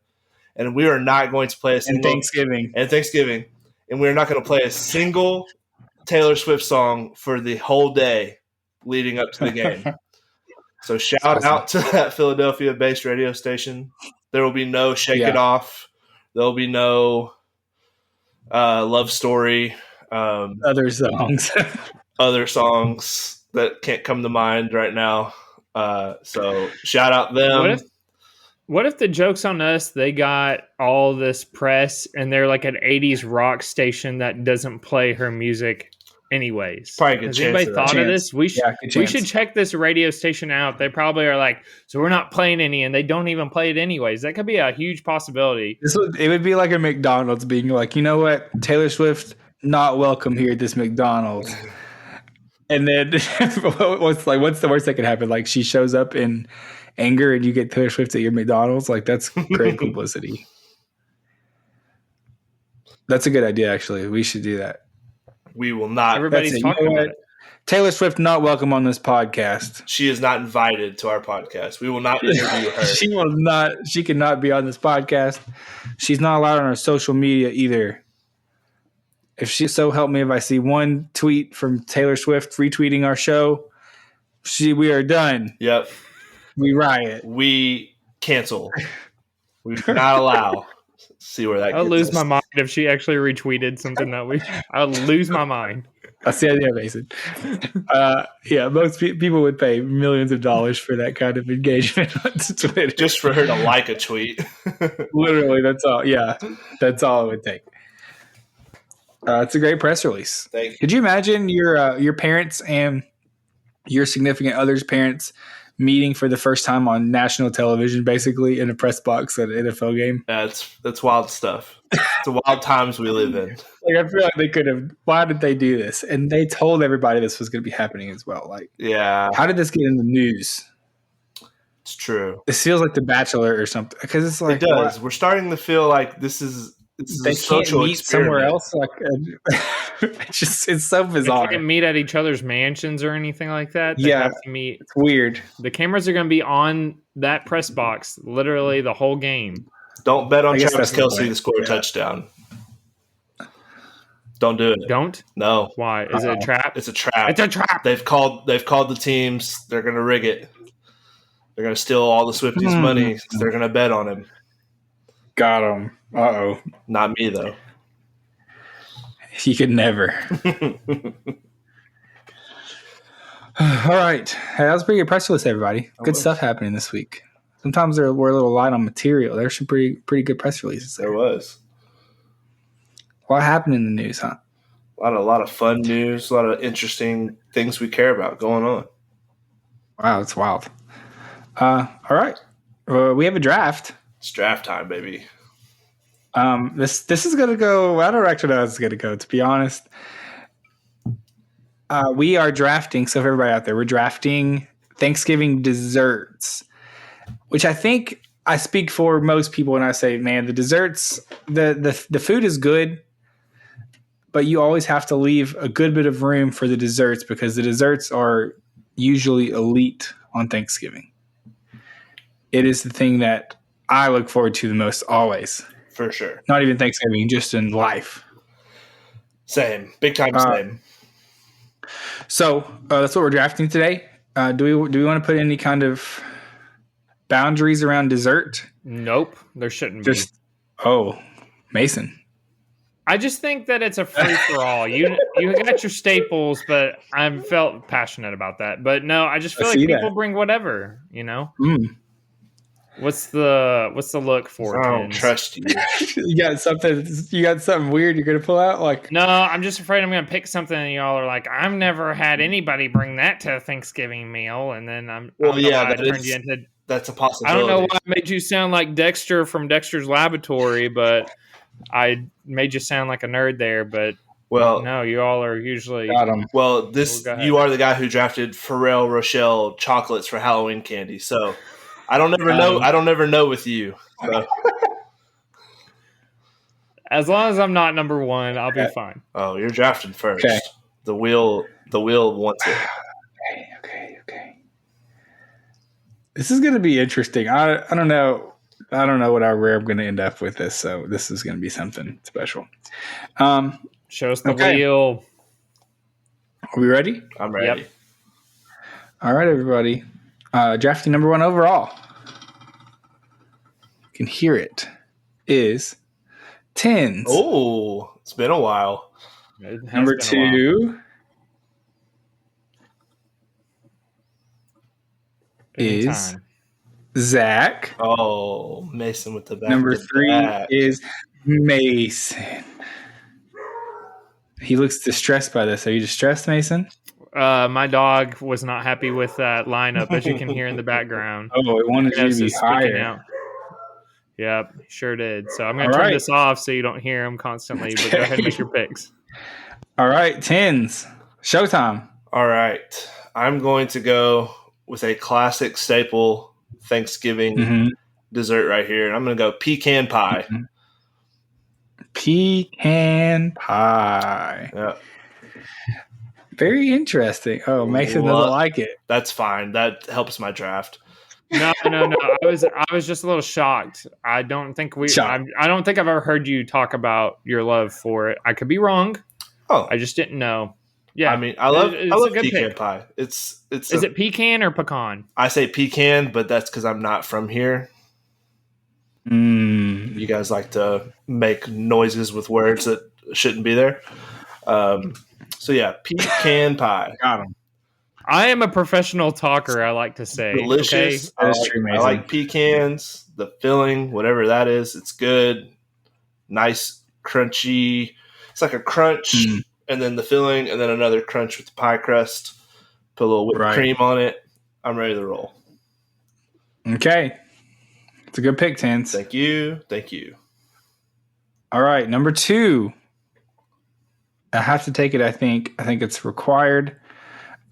B: and we are not going to play a single
C: Thanksgiving.
B: And we're not going to play a single Taylor Swift song for the whole day leading up to the game. So shout out to that Philadelphia-based radio station. There will be no Shake It Off. There will be no Love Story.
C: Other songs.
B: Other songs that can't come to mind right now. So shout out them.
A: What if the joke's on us? They got all this press, and they're like an 80s rock station that doesn't play her music anyways.
B: Probably a good
A: Has
B: chance
A: anybody thought of this? We should check this radio station out. They probably are like, so we're not playing any, and they don't even play it anyways. That could be a huge possibility.
C: It would be like a McDonald's being like, you know what, Taylor Swift not welcome here at this McDonald's. And then what's the worst that could happen? Like, she shows up in anger and you get Taylor Swift at your McDonald's. Like, that's great publicity. That's a good idea, actually. We should do that.
B: We will not.
A: Everybody's talking about it.
C: Taylor Swift not welcome on this podcast.
B: She is not invited to our podcast. We will not interview her.
C: She will not. She cannot be on this podcast. She's not allowed on our social media either. If she so help me, if I see one tweet from Taylor Swift retweeting our show, we are done.
B: Yep.
C: We riot.
B: We cancel. We do not allow. See where that.
A: I'll lose my mind if she actually retweeted something that I'll lose my mind.
C: That's the idea, Mason. Most people would pay millions of dollars for that kind of engagement on Twitter.
B: Just for her to like a tweet.
C: Literally, that's all. Yeah, that's all it would take. It's a great press release.
B: Thank you.
C: Could you imagine your parents and your significant other's parents meeting for the first time on national television, basically in a press box at an NFL game?
B: That's wild stuff. It's the wild times we live in.
C: Like, I feel like they could have. Why did they do this? And they told everybody this was going to be happening as well. Like,
B: yeah,
C: how did this get in the news?
B: It's true.
C: This feels like The Bachelor or something, because it's like,
B: it does. We're starting to feel like this is This is
C: they
B: a
C: can't
B: social
C: meet somewhere
B: experiment.
C: else. Like, it's so
A: They
C: bizarre.
A: can't meet at each other's mansions or anything like that. They
C: Yeah.
A: have to meet.
C: It's weird.
A: The cameras are going to be on that press box literally the whole game.
B: Don't bet on
C: I guess
B: Travis
C: that's the
B: Kelce
C: point.
B: to score a
C: Yeah.
B: touchdown. Don't do it.
A: Don't?
B: No.
A: Why? Is it a trap?
B: It's a trap.
A: It's a trap.
B: They've called the teams. They're going to rig it. They're going to steal all the Swifties' money. They're going to bet on him.
C: Got him. Uh-oh.
B: Not me, though.
C: He could never. All right. Hey, that was a pretty good press release, everybody. Good stuff happening this week. Sometimes we're a little light on material. There's some pretty good press releases there.
B: There was.
C: What happened in the news, huh?
B: A lot of fun news, a lot of interesting things we care about going on.
C: Wow, it's wild. All right. We have a draft.
B: It's draft time, baby.
C: This is gonna go. I don't actually know how it's gonna go, to be honest. We are drafting. So for everybody out there, we're drafting Thanksgiving desserts, which I think I speak for most people when I say, man, the desserts, the food is good, but you always have to leave a good bit of room for the desserts because the desserts are usually elite on Thanksgiving. It is the thing that I look forward to the most always.
B: For sure.
C: Not even Thanksgiving, just in life.
B: Same. Big time same.
C: So that's what we're drafting today. Do we want to put any kind of boundaries around dessert?
A: Nope, there shouldn't be.
C: Mason.
A: I just think that it's a free for all. You got your staples, but I felt passionate about that. But no, I just feel like people bring whatever. You know. What's the look for?
B: I don't trust you.
C: You got something weird you're gonna pull out? Like,
A: no, I'm just afraid I'm gonna pick something and y'all are like, I've never had anybody bring that to a Thanksgiving meal, and then
B: that's a possibility.
A: I don't know why I made you sound like Dexter from Dexter's Laboratory, but I made you sound like a nerd there. But no, you all are usually
C: got him.
B: Well, you are the guy who drafted Pharrell Rochelle chocolates for Halloween candy, so. I don't never know with you. So.
A: As long as I'm not number one, I'll be fine.
B: Oh, you're drafting first.
C: Okay.
B: The wheel wants it.
C: Okay. This is going to be interesting. I don't know. I don't know where I'm going to end up with this. So this is going to be something special.
A: Show us the wheel.
C: Are we ready?
B: I'm ready.
A: Yep.
C: All right, everybody. Drafting number 1 overall. You can hear it. Is Tins.
B: Oh, it's been a while.
C: Number 2 is Zach.
B: Oh, Mason with the back.
C: Number 3 is Mason. He looks distressed by this. Are you distressed, Mason?
A: My dog was not happy with that lineup, as you can hear in the background.
C: Oh, it wanted you to be higher.
A: Out. Yep, sure did. So I'm going to turn this off so you don't hear him constantly, but go ahead and make your picks.
C: All right, Tins. Showtime.
B: All right. I'm going to go with a classic staple Thanksgiving dessert right here. I'm going to go pecan pie.
C: Pecan pie.
B: Yeah.
C: Very interesting. Oh, Mason doesn't like it.
B: That's fine. That helps my draft.
A: No. I was just a little shocked. I don't think I've ever heard you talk about your love for it. I could be wrong.
B: Oh,
A: I just didn't know. Yeah,
B: I mean, I love pecan pie. Is
A: it pecan or pecan?
B: I say pecan, but that's because I'm not from here. You guys like to make noises with words that shouldn't be there. So yeah, pecan pie.
C: Got him.
A: I am a professional talker, I like to say.
B: Delicious.
A: Okay?
C: That's true, Mason.
B: I like pecans, the filling, whatever that is. It's good. Nice, crunchy. It's like a crunch, and then the filling, and then another crunch with the pie crust. Put a little whipped cream on it. I'm ready to roll.
C: Okay. It's a good pick, Tans.
B: Thank you.
C: All right, number 2. I have to take it, I think. I think it's required.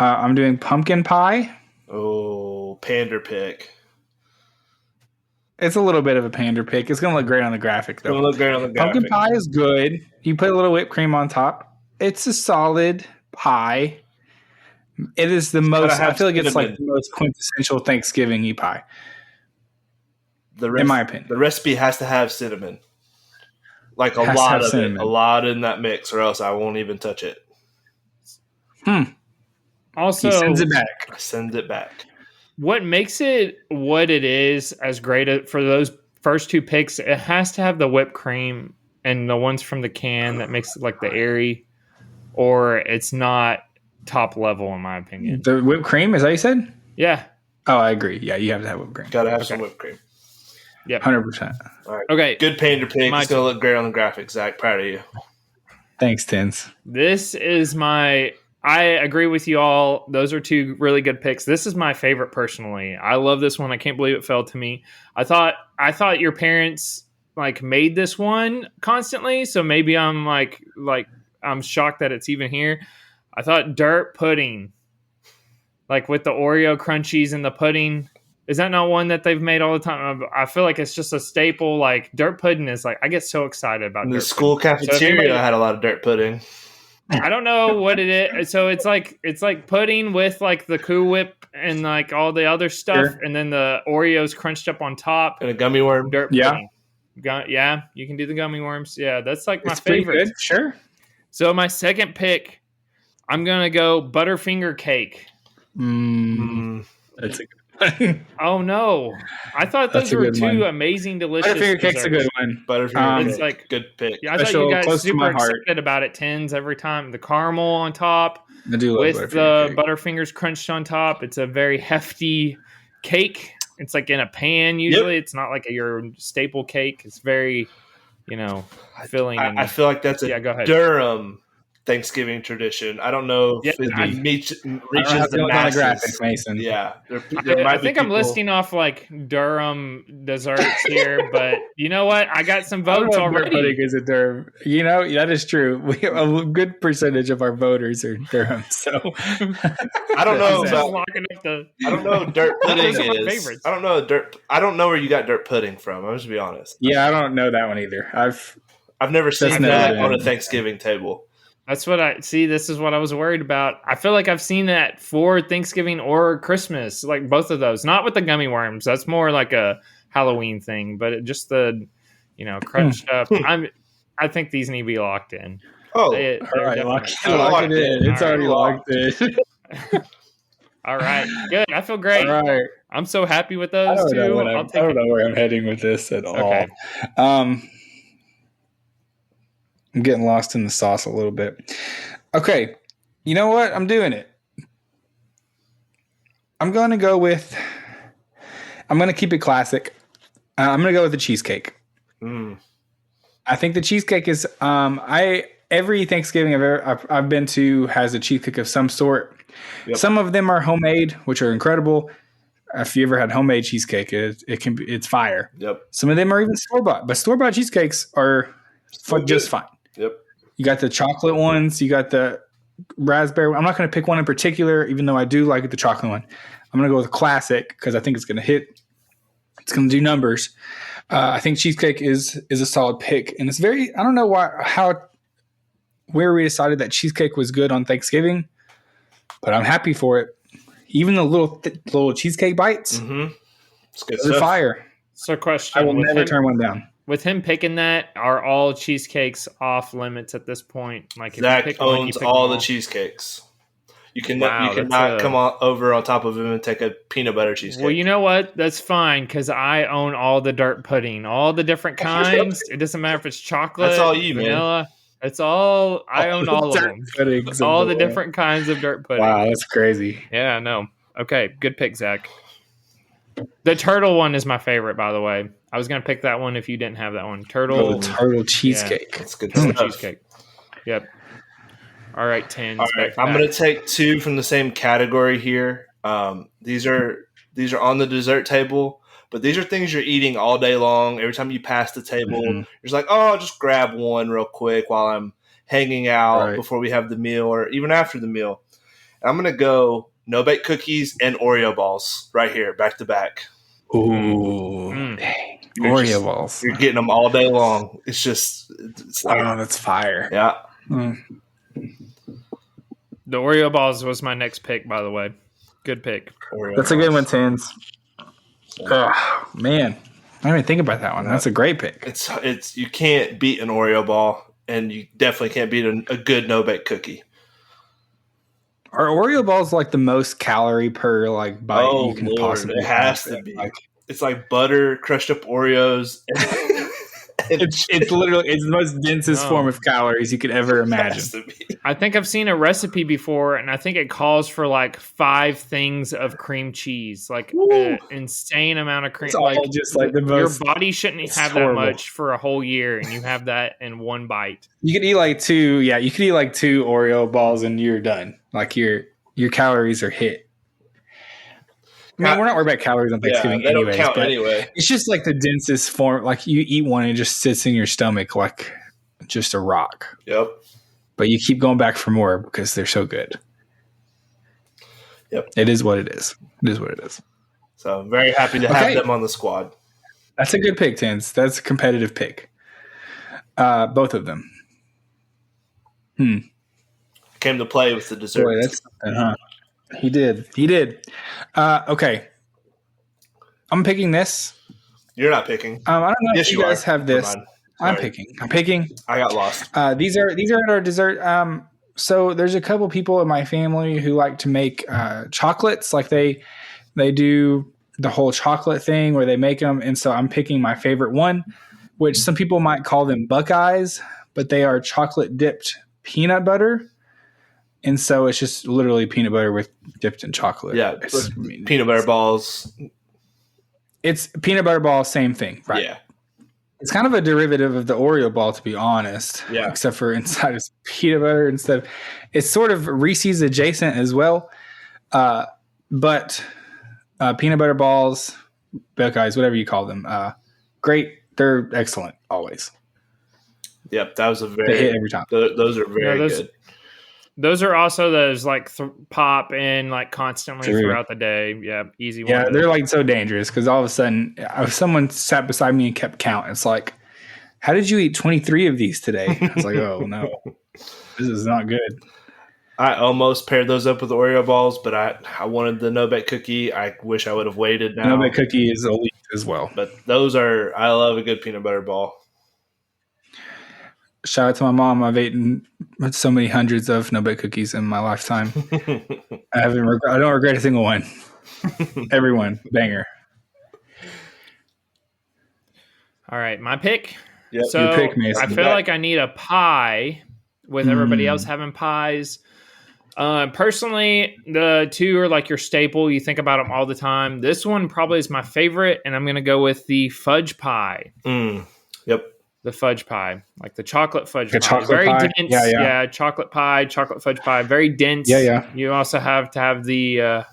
C: I'm doing pumpkin pie.
B: Oh, pander pick.
C: It's a little bit of a pander pick. It's going to look great on the graphic, though.
B: It's gonna look great on the
C: Pumpkin
B: graphic.
C: pie is good. You put a little whipped cream on top. It's a solid pie. It is the most. I feel like it's like the most quintessential Thanksgiving pie. In my opinion,
B: the recipe has to have cinnamon, like a lot of it, a lot in that mix, or else I won't even touch it.
A: Also,
C: he sends it back.
B: Sends it back.
A: What makes it what it is as great for those first two picks? It has to have the whipped cream and the ones from the can that makes it like the airy, or it's not top level in my opinion.
C: The whipped cream, is that what you said?
A: Yeah.
C: Oh, I agree. Yeah, you have to have whipped cream.
B: Got to have some whipped cream.
A: Yeah,
C: 100%.
B: All right.
A: Okay.
B: Good pander pick. It's gonna look great on the graphics. Zach, proud of you.
C: Thanks, Tins.
A: This is my. I agree with you all. Those are two really good picks. This is my favorite personally. I love this one. I can't believe it fell to me. I thought your parents like made this one constantly, so maybe I'm like I'm shocked that it's even here. I thought dirt pudding, like with the Oreo crunchies and the pudding. Is that not one that they've made all the time? I feel like it's just a staple. Like dirt pudding is like I get so excited about
B: the school cafeteria. Had a lot of dirt pudding.
A: I don't know what it is. So it's like pudding with like the Cool Whip and like all the other stuff, and then the Oreos crunched up on top
B: and a gummy worm.
A: Dirt pudding. Yeah, you can do the gummy worms. Yeah, that's like my favorite.
C: Good. Sure.
A: So my second pick, I'm gonna go Butterfinger cake.
C: That's a good one.
A: Oh no! I thought those were two amazing, delicious.
C: Butterfinger cake's a good one.
B: Butterfinger
A: it's like
B: good pick.
A: Yeah, I thought you guys super excited about it. Tins every time. The caramel on top,
C: I do love
A: with the Butterfingers crunched on top. It's a very hefty cake. It's like in a pan usually. It's not like your staple cake. It's very, filling.
B: I feel like that's a
A: go ahead.
B: Durham Thanksgiving tradition. I don't know if it reaches the masses.
C: Graphics, Mason.
B: Yeah,
A: I think I'm listing off like Durham desserts here, but you know what? I got some votes already.
C: Pudding is a Durham. That is true. We have a good percentage of our voters are Durham. So
B: I don't know I don't know what dirt pudding is. I don't know I don't know where you got dirt pudding from. I'm just be honest.
C: Yeah, I don't know that one either. I've
B: never seen that on a Thanksgiving table.
A: That's what I see. This is what I was worried about. I feel like I've seen that for Thanksgiving or Christmas, like both of those. Not with the gummy worms. That's more like a Halloween thing, but just the, crunched up. I think these need to be locked in.
B: Oh,
C: all right, lock it in. It's already locked in.
A: All right, good. I feel great.
C: All right,
A: I'm so happy with those two.
C: I don't know where I'm heading with this at all.
A: Okay.
C: I'm getting lost in the sauce a little bit. Okay. You know what? I'm doing it. I'm going to keep it classic. I'm going to go with the cheesecake. I think the cheesecake is, every Thanksgiving I've been to has a cheesecake of some sort. Yep. Some of them are homemade, which are incredible. If you ever had homemade cheesecake, it's fire.
B: Yep.
C: Some of them are even store-bought, but store-bought cheesecakes are just fine.
B: Yep.
C: You got the chocolate ones. You got the raspberry one. I'm not going to pick one in particular, even though I do like the chocolate one. I'm going to go with a classic because I think it's going to hit. It's going to do numbers. I think cheesecake is a solid pick, and it's very. I don't know where we decided that cheesecake was good on Thanksgiving, but I'm happy for it. Even the little cheesecake bites,
B: it's good
C: stuff. Fire.
A: So, question:
C: I will never turn one down.
A: With him picking that, are all cheesecakes off limits at this point? Like if
B: Zach
A: you pick
B: owns
A: one,
B: all the cheesecakes. You cannot come over on top of him and take a peanut butter cheesecake.
A: Well, you know what? That's fine because I own all the dirt pudding, all the different kinds. It doesn't matter if it's chocolate,
B: that's all you,
A: vanilla. It's all I own all of them. All the different kinds of dirt pudding.
C: Wow, that's crazy.
A: Yeah, no. Okay, good pick, Zach. The turtle one is my favorite, by the way. I was going to pick that one if you didn't have that one. Turtle
C: cheesecake.
B: Yeah, that's good
A: turtle cheesecake. Yep. All right, 10.
B: All right, I'm going to take two from the same category here. These are on the dessert table, but these are things you're eating all day long. Every time you pass the table, you're just like, oh, I'll just grab one real quick while I'm hanging out before we have the meal or even after the meal. And I'm going to go no-bake cookies and Oreo balls right here, back to back.
C: Ooh. Dang. Oreo balls.
B: You're getting them all day long. It's just, it's like,
C: Oh, that's fire.
B: yeah.
A: The Oreo balls was my next pick, by the way. Good pick.
B: Oreo
C: That's
B: balls.
C: a good one, Tins. Oh, man. I didn't even think about that one. That's a great pick.
B: It's you can't beat an Oreo ball, and you definitely can't beat a good no-bake cookie.
C: Are Oreo balls like the most calorie per like bite you can possibly
B: it has to be.
C: Like,
B: it's like butter, crushed up Oreos.
C: it's literally the most densest form of calories you could ever imagine.
A: I think I've seen a recipe before, and I think it calls for like 5 things of cream cheese, like an insane amount of cream.
C: It's all just like the most.
A: Your body shouldn't have that much for a whole year, and you have that in one bite.
C: You could eat like 2. Yeah, you could eat like 2 Oreo balls, and you're done. Like your calories are hit. I mean, we're not worried about calories on Thanksgiving anyways, but anyway. It's just like the densest form. Like you eat one and it just sits in your stomach like just a rock.
B: Yep.
C: But you keep going back for more because they're so good.
B: Yep.
C: It is what it is. It is what it is.
B: So I'm very happy to have them on the squad.
C: That's a good pick, Tins. That's a competitive pick. Both of them.
B: Came to play with the dessert.
C: Boy, that's He did. Okay. I'm picking this.
B: You're not picking.
C: I don't know if you guys have this. I'm picking.
B: I got lost.
C: These are at our dessert. So there's a couple people in my family who like to make chocolates. Like they do the whole chocolate thing where they make them. And so I'm picking my favorite one, which some people might call them Buckeyes, but they are chocolate dipped peanut butter. And so it's just literally peanut butter with dipped in chocolate.
B: Yeah, peanut butter balls.
C: It's peanut butter ball, same thing, right?
B: Yeah.
C: It's kind of a derivative of the Oreo ball, to be honest.
B: Yeah.
C: Except for inside is peanut butter instead of it's sort of Reese's adjacent as well. But peanut butter balls, Buckeyes, whatever you call them, great. They're excellent always.
B: Yep, that was
C: they hit every time.
B: Those are very good.
A: Those are also those like pop in like constantly throughout the day. Yeah, easy.
C: Yeah, they're like so dangerous because all of a sudden, if someone sat beside me and kept count, it's like, how did you eat 23 of these today? I was like, oh no, this is not good.
B: I almost paired those up with Oreo balls, but I wanted the no-bake cookie. I wish I would have waited now.
C: No-bake cookie is elite as well.
B: But those are, I love a good peanut butter ball.
C: Shout out to my mom. I've eaten so many hundreds of no-bake cookies in my lifetime. I don't regret a single one. Everyone, banger.
A: All right, my pick.
B: Yep.
A: So
C: your pick, Mason.
A: I feel like I need a pie with everybody else having pies. Personally, the 2 are like your staple. You think about them all the time. This one probably is my favorite, and I'm going to go with the fudge pie.
B: Yep.
A: The fudge pie, like the chocolate fudge pie.
C: Chocolate
A: very
C: pie.
A: dense.
C: Yeah,
A: chocolate pie, chocolate fudge pie. Very dense.
C: Yeah.
A: You also have to have the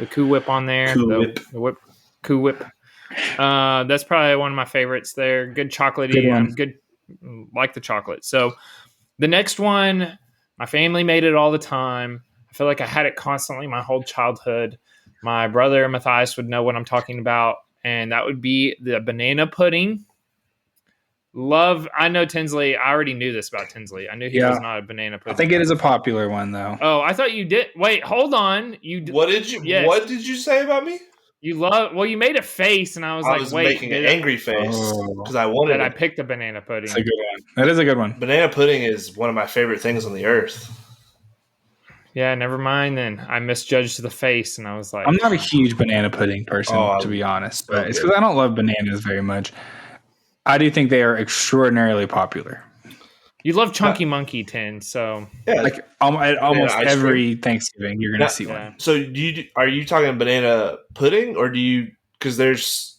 A: Cool Whip on there.
B: Cool
A: Whip. Cool Whip. That's probably one of my favorites there. Good chocolatey.
C: Good one.
A: Good, like the chocolate. So the next one, my family made it all the time. I feel like I had it constantly my whole childhood. My brother Matthias would know what I'm talking about, and that would be the banana pudding. I know Tinsley. I already knew this about Tinsley. I knew he was not a banana pudding.
C: I think it is a popular one, though.
A: Oh, I thought you did. Wait, hold on.
B: What did you say about me?
A: You made a face, and I was
B: making an angry face because I wanted
A: that. I picked a banana pudding.
C: That's a good one. That is a good one.
B: Banana pudding is one of my favorite things on the earth.
A: Yeah, never mind then. I misjudged the face, and I was like,
C: I'm not a huge banana pudding person, to be honest. But it's because I don't love bananas very much. I do think they are extraordinarily popular.
A: You love Chunky Monkey Tin, so
C: like almost every Thanksgiving you're going to see one.
B: So are you talking banana pudding, or do you? Because there's,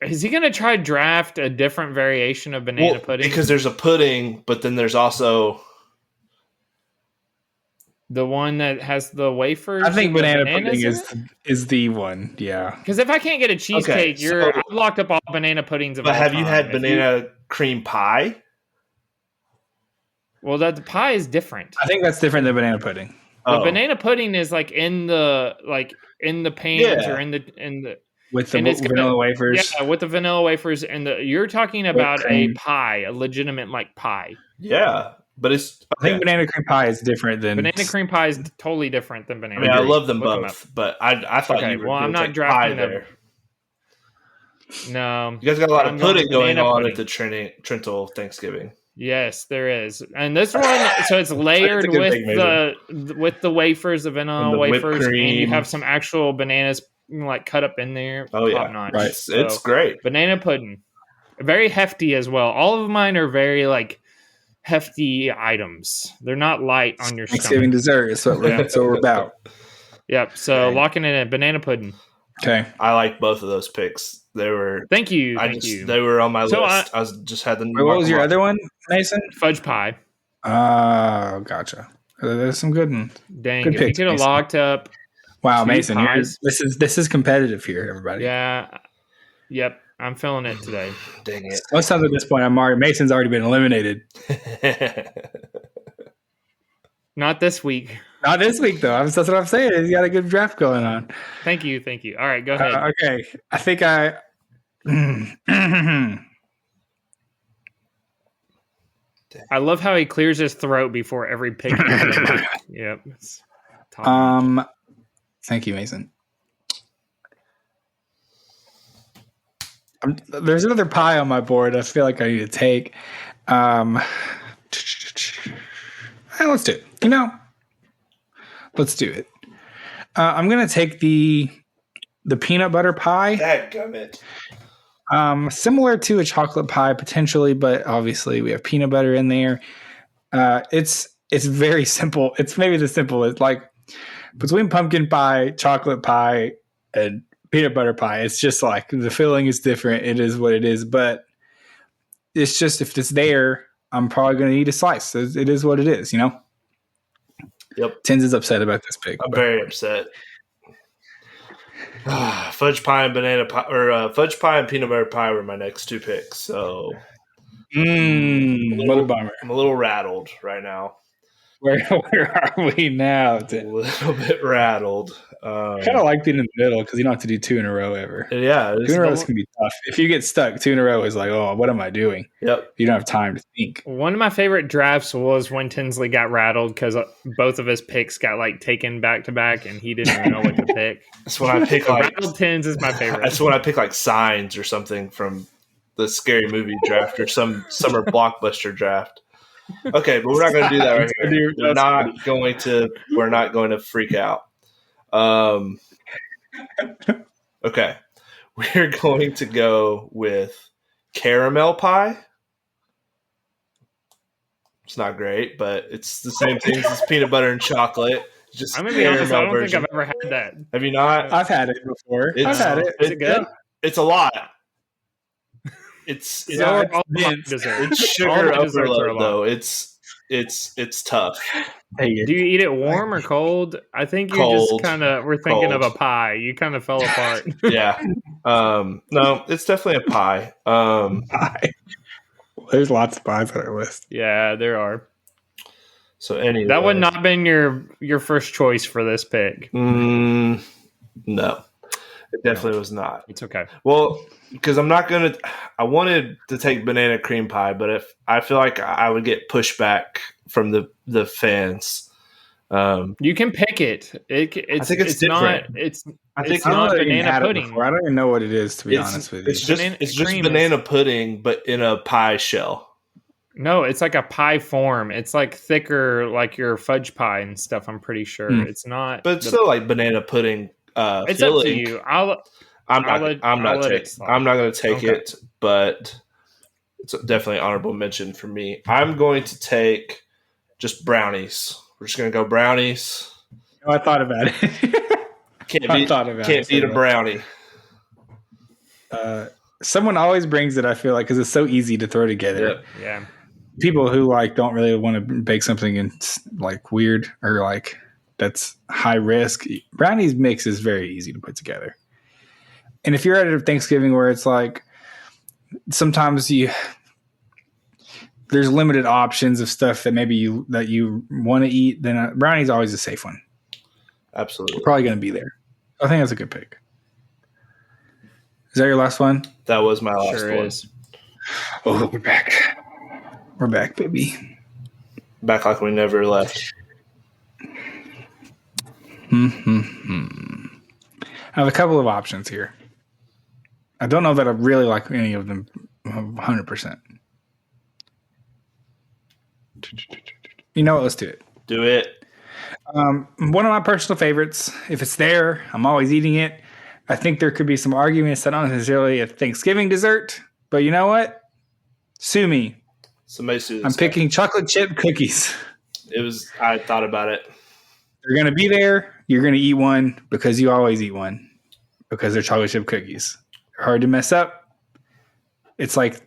A: is he going to try draft a different variation of banana pudding?
B: Because there's a pudding, but then there's also
A: the one that has the wafers.
C: I think banana pudding is the one. Yeah.
A: Because if I can't get a cheesecake, I've locked up all banana puddings.
B: But have you had banana cream pie?
A: Well, the pie is different.
C: I think that's different than banana pudding.
A: The banana pudding is like in the pans or in the.
C: with the
A: And it's
C: vanilla wafers.
A: Yeah, with the vanilla wafers, and you're talking about a pie, a legitimate like pie.
B: Yeah, but it's.
C: I think banana cream pie is different than
A: Banana cream pie is totally different than banana.
B: I mean, I love them
A: Look
B: both, but I thought you were
A: I'm
B: going to
A: not
B: take
A: drafting
B: pie there.
A: No,
B: You guys got a lot of pudding going on
A: pudding
B: at the Trental Thanksgiving.
A: Yes, there is, and this one, so it's layered with the wafers, the vanilla
B: And the whipped
A: wafers, and you
B: cream.
A: have some actual bananas like cut up in there.
B: Oh yeah,
A: top notch.
C: Right.
A: So,
B: it's great.
A: Banana pudding, very hefty as well. All of mine are very like hefty items. They're not light on your
C: Thanksgiving
A: stomach.
C: dessert is what we're about.
A: Yep. So
B: Okay.
A: locking it in banana pudding.
C: Okay,
B: I like both of those picks. They were.
A: Thank you.
B: They were on my
A: So
B: list. I was just had them.
C: what was your other one, Mason?
A: Fudge pie.
C: Oh, gotcha. There's some good ones.
A: Dang,
C: Good
A: if you
C: picks,
A: could have
C: Mason.
A: locked up.
C: Wow,
A: Two
C: Mason,
A: pies.
C: this is competitive here, everybody.
A: Yeah. Yep. I'm feeling it today.
B: Dang it.
C: Most times at this point, Mason's already been eliminated.
A: Not this week.
C: Not this week, though. That's what I'm saying. He's got a good draft going on.
A: Thank you. All right, go ahead.
C: Okay. I think I.
A: I love how he clears his throat before every pick. Yep. It's top notch.
C: Thank you, Mason. There's another pie on my board. I feel like I need to take. Let's do it. Let's do it. I'm gonna take the peanut butter pie.
B: Dadgummit.
C: Similar to a chocolate pie potentially, but obviously we have peanut butter in there. It's very simple. It's maybe the simplest. Like between pumpkin pie, chocolate pie, and peanut butter pie, it's just like the filling is different. It is what it is, but it's just if it's there, I'm probably going to eat a slice. It is what it is,
B: Yep.
C: Tins is upset about this pick.
B: I'm very upset. Fudge pie and banana pie, or fudge pie and peanut butter pie were my next two picks. So,
C: what a bummer.
B: I'm a little rattled right now.
C: Where are we now?
B: A little bit rattled.
C: I kind of like being in the middle because you don't have to do two in a row ever.
B: Yeah,
C: 2 in a row can be tough. If you get stuck, 2 in a row is like, oh, what am I doing?
B: Yep.
C: You don't have time to think.
A: One of my favorite drafts was when Tinsley got rattled because both of his picks got like taken back to back, and he didn't even know what to pick.
B: That's when I pick like
A: rattled Tins is my favorite.
B: That's when I pick like Signs or something from the Scary Movie draft or some summer blockbuster draft. Okay, but we're not going to do that right here. We're not going to freak out. Okay, we're going to go with caramel pie. It's not great, but it's the same thing as peanut butter and chocolate. Just
A: I'm gonna be honest. I don't think I've ever had that.
B: Have you not?
C: I've had it before. I've had it.
A: Is it good?
B: It's a lot. It's
A: dessert.
B: It's sugar overload though. It's tough.
A: Do you eat it warm or cold? I think you just kind of were thinking of a pie. You kind of fell apart.
B: Yeah. No, it's definitely a pie.
C: Pie. There's lots of pies on our list.
A: Yeah, there are.
B: So anyway,
A: that would not have been your first choice for this pick.
B: No, it definitely was not.
A: It's okay.
B: Well, because I wanted to take banana cream pie, but if I feel like I would get pushback from the fans.
A: You can pick it. I think it's different. It's not banana pudding.
C: I don't even know what it is, to be honest with you.
B: It's just banana pudding, but in a pie shell.
A: No, it's like a pie form. It's like thicker, like your fudge pie and stuff. I'm pretty sure it's not,
B: but it's still like banana pudding.
A: It's
B: filling.
A: up to you.
B: I'm not going to take it, but it's definitely an honorable mention for me. I'm going to take just brownies. We're just going to go brownies.
C: I thought about it.
B: Can't beat a brownie.
C: Someone always brings it, I feel like, because it's so easy to throw together.
B: Yep.
A: Yeah.
C: People who don't really want to bake something in weird or that's high risk. Brownies mix is very easy to put together. And if you're at a Thanksgiving where it's sometimes there's limited options of stuff that maybe you want to eat, then brownie's always a safe one.
B: Absolutely.
C: Probably going to be there. I think that's a good pick. Is that your last one?
B: That was my last
A: Sure
B: one.
A: is.
C: Oh, we're back. We're back, baby.
B: Back like we never left.
C: I have a couple of options here. I don't know that I really like any of them 100%. You know what? Let's do it.
B: Do it.
C: One of my personal favorites. If it's there, I'm always eating it. I think there could be some arguments that aren't necessarily a Thanksgiving dessert, but you know what? Sue me.
B: Somebody sue this
C: I'm
B: guy.
C: picking chocolate chip cookies.
B: I thought about it.
C: They're going to be there. You're going to eat one because you always eat one because they're chocolate chip cookies. They're hard to mess up. It's like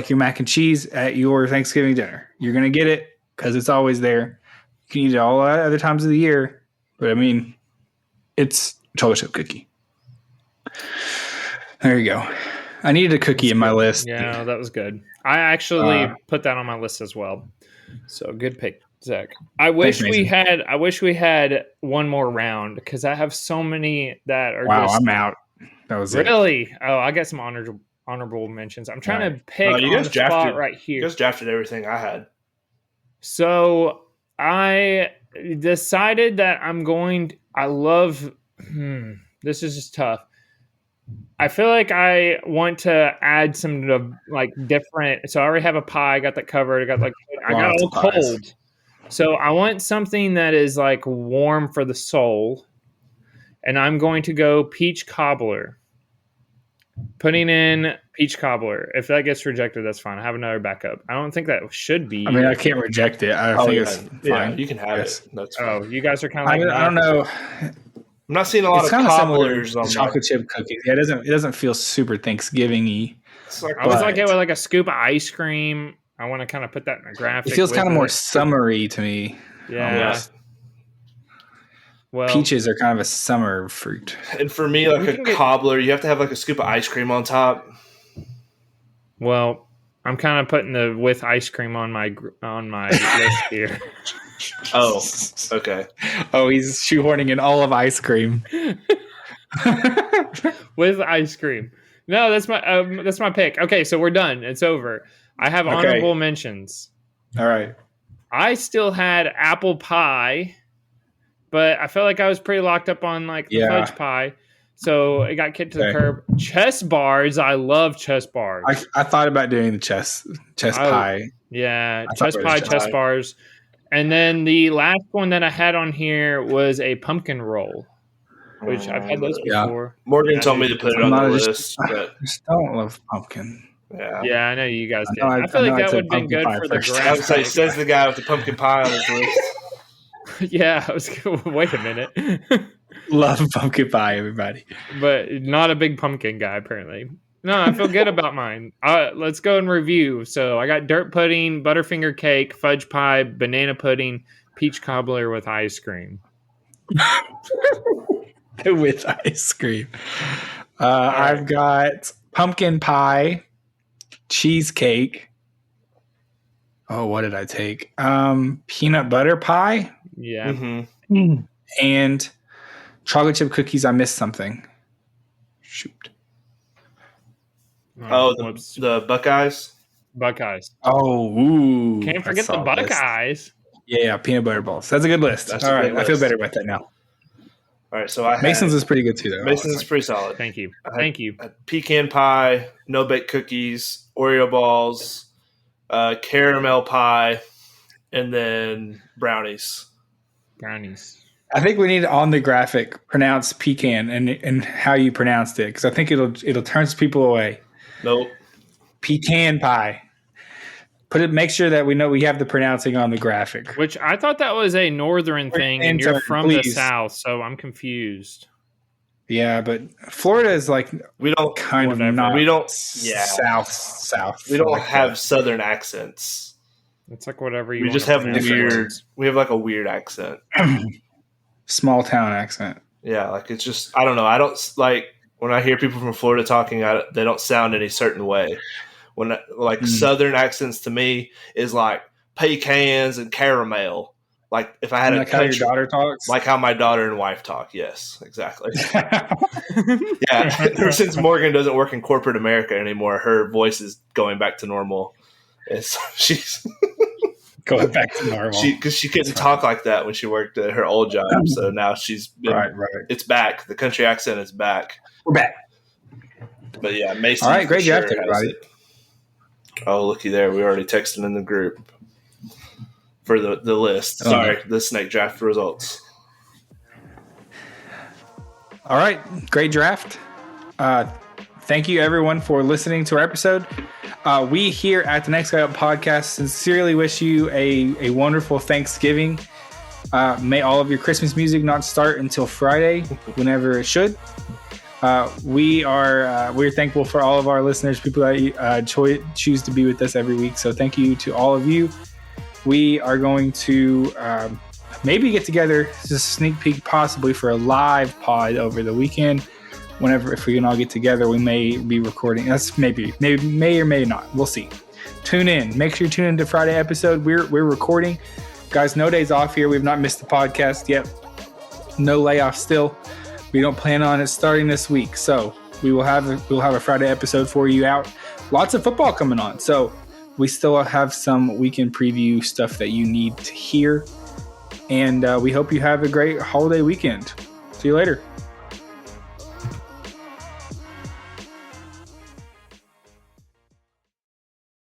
C: your mac and cheese at your Thanksgiving dinner. You're going to get it because it's always there. You can eat it all other times of the year, but I mean, it's a chocolate chip cookie. There you go. I needed a cookie in my list.
A: Yeah, that was good. I actually put that on my list as well. So good pick, Zach. I wish we had one more round because I have so many that are.
C: Wow,
A: just,
C: I'm out. That was
A: really. Oh, I got some honorable mentions. I'm trying to pick on the spot right here.
B: You guys drafted everything I had.
A: So I decided that I'm going. I love. This is just tough. I feel like I want to add some like different. So I already have a pie. I got that covered. I got all cold. So I want something that is like warm for the soul, and I'm going to go peach cobbler. Putting in peach cobbler. If that gets rejected, that's fine. I have another backup. I don't think that should be.
C: I mean, I can't reject it. I think it's fine.
B: Yeah, you can have it. That's fine.
A: Oh, you guys are kind of like
C: I don't know.
B: I'm not seeing a lot of cobblers on
C: chocolate chip cookies. Yeah, it doesn't feel super Thanksgiving-y.
A: I was like it with like a scoop of ice cream. I want to kind of put that in a graphic.
C: It feels kind of more summery to me.
A: Yeah.
C: Almost.
A: Well,
C: peaches are kind of a summer fruit.
B: And for me, like a cobbler, you have to have like a scoop of ice cream on top.
A: Well, I'm kind of putting the with ice cream on my list here.
B: Oh, okay.
C: Oh, he's shoehorning in all of ice cream.
A: With ice cream. No, that's my pick. Okay, so we're done. It's over. I have honorable mentions.
C: All right.
A: I still had apple pie, but I felt like I was pretty locked up on like the fudge pie. So it got kicked to the curb. Chess bars. I love chess bars.
C: I thought about doing the chess pie.
A: Yeah, chess pie, chess bars. And then the last one that I had on here was a pumpkin roll, which I've had those before.
B: Morgan told me to put it on the list.
C: I just don't love pumpkin.
A: Yeah, I know you guys did. I feel like that would have been good for the graphic.
B: Says the guy with the pumpkin pie on his list.
A: Yeah, I was. Wait a minute.
C: Love pumpkin pie, everybody.
A: But not a big pumpkin guy, apparently. No, I feel good about mine. Let's go and review. So I got dirt pudding, butterfinger cake, fudge pie, banana pudding, peach cobbler with ice cream.
C: With ice cream. I've got pumpkin pie, cheesecake. Oh, what did I take? Peanut butter pie.
A: Yeah.
B: Mm-hmm.
C: And chocolate chip cookies. I missed something. Shoot.
B: Oh, the Buckeyes?
A: Buckeyes.
C: Oh, ooh.
A: Can't forget the Buckeyes.
C: Yeah, peanut butter balls. That's a good list. All right, I feel better about that now.
B: All right, so
C: Mason's is pretty good too, though.
B: Mason's is pretty solid.
A: Thank you.
B: Pecan pie, no-bake cookies, Oreo balls, caramel pie, and then brownies.
C: I think we need on the graphic pronounce pecan and how you pronounced it because I think it'll turn people away.
B: Nope.
C: Pecan pie. Make sure that we know we have the pronouncing on the graphic.
A: Which I thought that was a northern thing, and you're from the South, so I'm confused.
C: Yeah, but Florida is like south.
B: We don't have Southern accents.
A: It's like whatever you.
B: We just have weird. We have like a weird accent.
C: Small town accent.
B: Yeah, like it's just I don't know. I don't like when I hear people from Florida talking. They don't sound any certain way. When Southern accents to me is like pecans and caramel. Like if I had a
C: like how your daughter talks,
B: like how my daughter and wife talk. Yes, exactly. Yeah, ever since Morgan doesn't work in corporate America anymore, her voice is going back to normal. She's
C: going back to normal
B: because she couldn't talk like that when she worked at her old job. So now she's been,
C: right.
B: It's back. The country accent is back.
C: We're back.
B: But yeah, Mason.
C: All right, great draft, everybody.
B: Oh, looky there. We already texted in the group for the list. Sorry, the snake draft results.
C: All right, great draft. Thank you, everyone, for listening to our episode. We here at the Next Guy Up podcast sincerely wish you a wonderful Thanksgiving. May all of your Christmas music not start until Friday, whenever it should. We're thankful for all of our listeners, people that choose to be with us every week. So thank you to all of you. We are going to maybe get together, just a sneak peek possibly for a live pod over the weekend. Whenever, if we can all get together, we may be recording. That's maybe may or may not. We'll see. Tune in. Make sure you tune into Friday episode. We're recording. Guys, no days off here. We've not missed the podcast yet. No layoff still. We don't plan on it starting this week. So we'll have a Friday episode for you out. Lots of football coming on. So we still have some weekend preview stuff that you need to hear. And we hope you have a great holiday weekend. See you later.